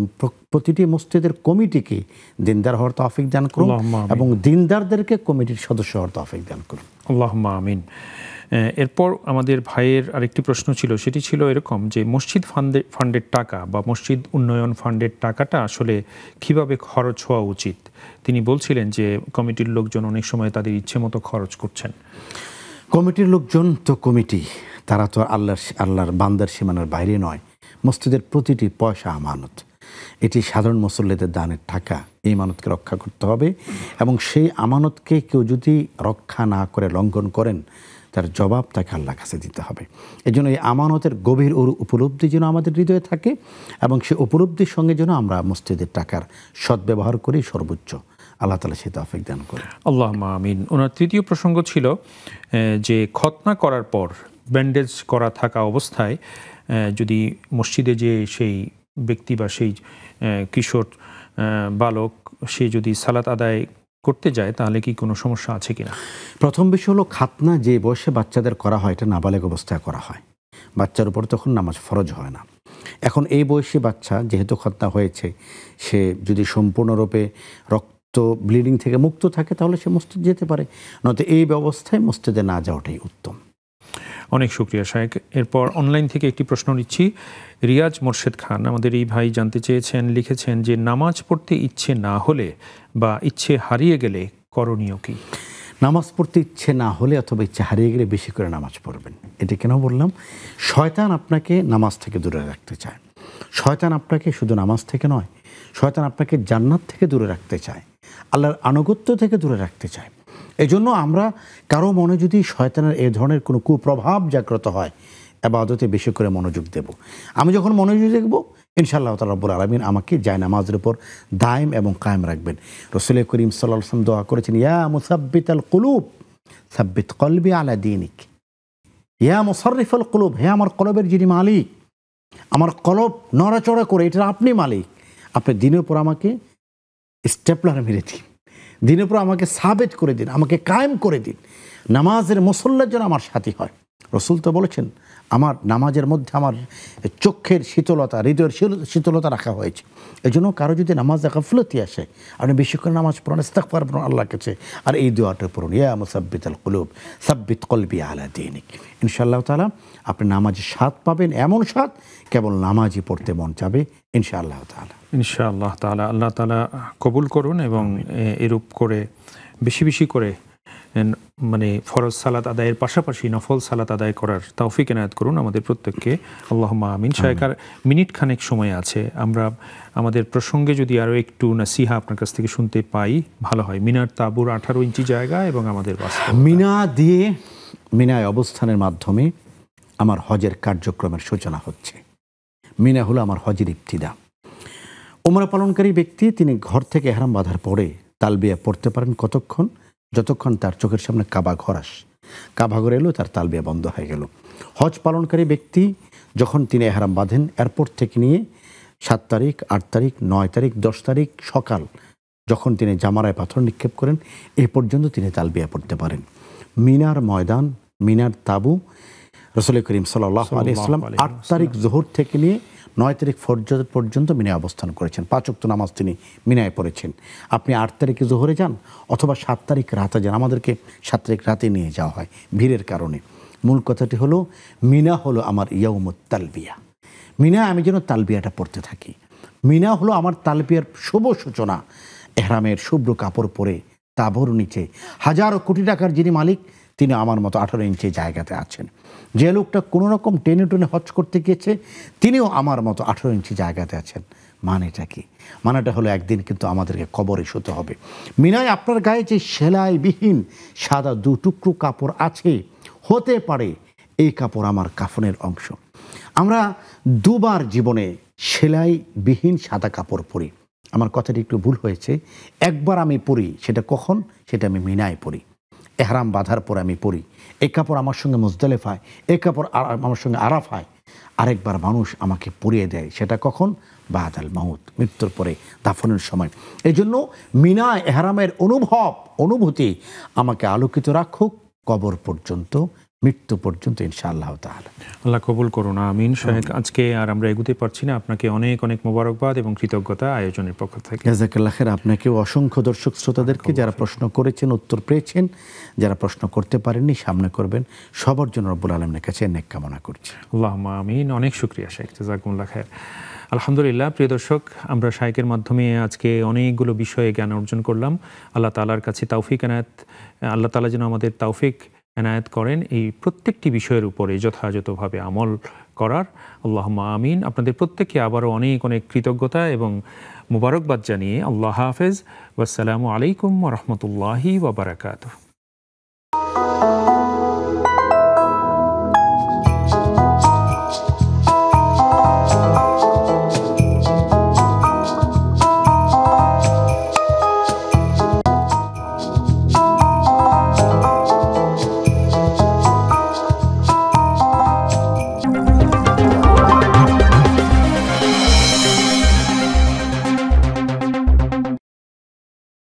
প্রতিটি মসজিদের কমিটিকে দিনদার হওয়ার তৌফিক দান করুন এবং দিনদারদেরকে কমিটির সদস্য হওয়ার তৌফিক দান করুন। আল্লাহুম্মা আমিন। এরপর আমাদের ভাইয়ের আরেকটি প্রশ্ন ছিল, সেটি ছিল এরকম যে মসজিদ ফান্ডের টাকা বা মসজিদ উন্নয়ন ফান্ডের টাকাটা আসলে কিভাবে খরচ হওয়া উচিত। তিনি বলছিলেন যে কমিটির লোকজন অনেক সময় তাদের ইচ্ছে মতো খরচ করছেন। কমিটির লোকজন তো কমিটি, তারা তো আল্লাহর বান্দার সীমানার বাইরে নয়। মসজিদের প্রতিটি পয়সা আমানত, এটি সাধারণ মুসল্লিদের দানের টাকা, এই আমানতকে রক্ষা করতে হবে এবং সেই আমানতকে কেউ যদি রক্ষা না করে লঙ্ঘন করেন তার জবাব তাকে আল্লাহর কাছে দিতে হবে। এই জন্য এই আমানতের গভীর উপলব্ধি যেন আমাদের হৃদয়ে থাকে এবং সেই উপলব্ধির সঙ্গে যেন আমরা মসজিদের টাকার সদ্ব্যবহার করি সর্বোচ্চ। আল্লাহ তাআলা সে তৌফিক দান করে। আল্লাহুম্মা আমিন। ওনার তৃতীয় প্রসঙ্গ ছিল যে খতনা করার পর ব্যান্ডেজ করা থাকা অবস্থায় যদি মসজিদে যে সেই ব্যক্তি বা সেই কিশোর বালক সে যদি সালাত আদায় করতে যায় তাহলে কি কোনো সমস্যা আছে কিনা? প্রথম বিষয় হলো খাতনা যে বয়সে বাচ্চাদের করা হয় এটা নাবালেগ অবস্থায় করা হয়, বাচ্চার উপর তখন নামাজ ফরজ হয় না। এখন এই বয়সী বাচ্চা যেহেতু খতনা হয়েছে, সে যদি সম্পূর্ণরূপে রক্ত ব্লিডিং থেকে মুক্ত থাকে তাহলে সে মসজিদ যেতে পারে, নয়তো এই ব্যবস্থায় মসজিদে না যাওয়াটাই উত্তম। অনেক শুকরিয়া শায়েখ। এরপর অনলাইন থেকে একটি প্রশ্ন নিচ্ছি। রিয়াজ মোর্শেদ খান আমাদের এই ভাই জানতে চেয়েছেন, লিখেছেন যে নামাজ পড়তে ইচ্ছে না হলে বা ইচ্ছে হারিয়ে গেলে করণীয় কি? নামাজ পড়তে ইচ্ছে না হলে অথবা ইচ্ছে হারিয়ে গেলে বেশি করে নামাজ পড়বেন। এটা কেন বললাম? শয়তান আপনাকে নামাজ থেকে দূরে রাখতে চায়। শয়তান আপনাকে শুধু নামাজ থেকে নয়, শয়তান আপনাকে জান্নাত থেকে দূরে রাখতে চায়, আল্লাহর আনুগত্য থেকে দূরে রাখতে চায়। এজন্য আমরা কারো মনে যদি শয়তানের এই ধরনের কোনো কুপ্রভাব জাগ্রত হয়, ইবাদতে বেশি করে মনোযোগ দেব। আমি যখন মনোযোগ দেখব ইনশাআল্লাহ তাআলা রব্বুল আলামিন আমাকে জায়নামাজের উপর দায়েম এবং কায়েম রাখবেন। রাসূল করিম সাল্লাল্লাহু আলাইহি ওয়াসাল্লাম দোয়া করেছেন, ইয়া মুসাব্বিতাল কুলুব সাব্বিত কলবি আলা দীনিক, ইয়া মুসাররিফাল কুলুব, হে আমার কলবের যিনি মালিক, আমার কলব নড়াচড়া করে এটা আপনি মালিক, আপনি দিনের উপর আমাকে স্টেপলার মেরে দিন, দিনের উপর আমাকে সাবেত করে দিন, আমাকে কায়েম করে দিন, নামাজের মুসল্লার যেন আমার সাথী হয়। রসুল তো বলেছেন আমার নামাজের মধ্যে আমার চোখের শীতলতা, হৃদয়ের শীতলতা রাখা হয়েছে। এই জন্য কারো যদি নামাজ গাফলতি আসে, আপনি বেশি করে নামাজ পড়েন, ইস্তিগফার পড়ুন আল্লাহর কাছে, আর এই দোয়াটা পড়ুন, ইয়া মুসাব্বিতাল কুলুব সাব্বিত কলবি আলা দীনিক। ইনশাআল্লাহ তাআলা আপনি নামাজের স্বাদ পাবেন, এমন স্বাদ কেবল নামাজই পড়তে মন চাবে ইনশাআল্লাহ তাআলা। ইনশাআল্লাহ তাআলা আল্লাহ তাআলা কবুল করুন এবং এরূপ করে বেশি বেশি করে মানে ফরজ সালাত আদায়ের পাশাপাশি নফল সালাত আদায় করার তৌফিক এনায়েত করুন আমাদের প্রত্যেককে, আল্লাহুম্মা আমিন। শায়খার মিনিট খানেক সময় আছে, আমরা আমাদের প্রসঙ্গে যদি আরও একটু নাসিহা আপনার কাছ থেকে শুনতে পাই ভালো হয়। মিনার তাঁবুর 18 ইঞ্চি জায়গা এবং আমাদের বাস্তব মিনা দিয়ে মিনায় অবস্থানের মাধ্যমে আমার হজের কার্যক্রমের সূচনা হচ্ছে। মিনা হলো আমার হজের ইবতিদা। উমরা পালনকারী ব্যক্তি তিনি ঘর থেকে ইহরাম বাঁধার পরে তালবিয়া পড়তে পারেন কতক্ষণ? যতক্ষণ তার চোখের সামনে কাবা ঘর আসে। কাবা ঘর এলো, তার তালবিয়া বন্ধ হয়ে গেল। হজ পালনকারী ব্যক্তি যখন তিনি ইহরাম বাঁধেন, এয়ারপোর্ট থেকে নিয়ে 7 তারিখ, 8 তারিখ, 9 তারিখ, 10 তারিখ সকাল যখন তিনি জামারায় পাথর নিক্ষেপ করেন, এ পর্যন্ত তিনি তালবিয়া পড়তে পারেন। মিনার ময়দান, মিনার তাবু রাসূল করিম সাল্লাল্লাহু আলাইহি ওয়াসাল্লাম 8 তারিখ যোহর থেকে নিয়ে 9 তারিখ ফজর পর্যন্ত মিনায় অবস্থান করেছেন। 5 ওয়াক্ত নামাজ তিনি মিনায় পড়েছেন। আপনি 8 তারিখে জোহরে যান অথবা 7 তারিখ রাতে যান, আমাদেরকে 7 তারিখ রাতে নিয়ে যাওয়া হয় ভিড়ের কারণে। মূল কথাটি হলো মিনা হলো আমার ইয়াউমুত তালবিয়া। মিনা আমি যেন তালবিয়াটা পড়তে থাকি। মিনা হলো আমার তালবিয়ার শুভ সূচনা। এহরামের শুভ্র কাপড় পরে তাঁবুর নিচে হাজারো কোটি টাকার যিনি মালিক, তিনি আমার মতো 18 ইঞ্চি জায়গাতে আছেন। যে লোকটা কোনো রকম টেনে টেনে হজ করতে গিয়েছে, তিনিও আমার মতো 18 ইঞ্চি জায়গাতে আছেন। মানেটা কি? মানেটা হলো একদিন কিন্তু আমাদেরকে কবরে শুতে হবে। মিনায় আপনার গায়ে যে সেলাইবিহীন সাদা 2 টুকরো কাপড় আছে, হতে পারে এই কাপড় আমার কাফনের অংশ। আমরা 2 বার জীবনে সেলাইবিহীন সাদা কাপড় পরি। আমার কথাটি একটু ভুল হয়েছে। একবার আমি পরি, সেটা কখন? সেটা আমি মিনায় পরি, এহরাম বাঁধার পর আমি পড়ি। এই কাপড় আমার সঙ্গে মুজদালিফায়, এই কাপড় আমার সঙ্গে আরাফায়। আরেকবার মানুষ আমাকে পরিয়ে দেয়, সেটা কখন? বাদাল মাউত, মৃত্যুর পরে, দাফনের সময়। এই জন্য মিনা এহরামের অনুভূতি আমাকে আলোকিত রাখুক কবর পর্যন্ত, মৃত্যু পর্যন্ত ইনশাআল্লাহ তাআলা। আল্লাহ কবুল করুন, আমিন। শাহেখ আজকে আর আমরা এগোতে পারছি না, আপনাকে অনেক অনেক মোবারকবাদ এবং কৃতজ্ঞতা আয়োজনের পক্ষ থেকে। জাযাকাল্লাহ খাইর। আপনাকেও অসংখ্য দর্শক শ্রোতাদেরকে, যারা প্রশ্ন করেছেন উত্তর পেয়েছেন, যারা প্রশ্ন করতে পারেননি সামনে করবেন, সবার জন্য রব্বুল আলামিনের কাছে নেক কামনা করছি। আল্লাহুম্মা আমিন। অনেক শুকরিয়া শাহেখ, জাযাকুমুল্লাহ খাইর। আলহামদুলিল্লাহ, প্রিয় দর্শক, আমরা শাহেখের মাধ্যমে আজকে অনেকগুলো বিষয়ে জ্ঞান অর্জন করলাম। আল্লাহ তাআলার কাছে তৌফিক এনায়েত, আল্লাহ তাআলা যেন আমাদের তৌফিক এনায়েত করেন এই প্রত্যেকটি বিষয়ের উপরে যথাযথভাবে আমল করার। আল্লাহুম্মা আমিন। আপনাদের প্রত্যেককে আবারও অনেক অনেক কৃতজ্ঞতা এবং মুবারকবাদ জানিয়ে আল্লাহ হাফেজ। ওয়াসসালামু আলাইকুম ওয়া রাহমাতুল্লাহি ওয়া বারাকাতুহু।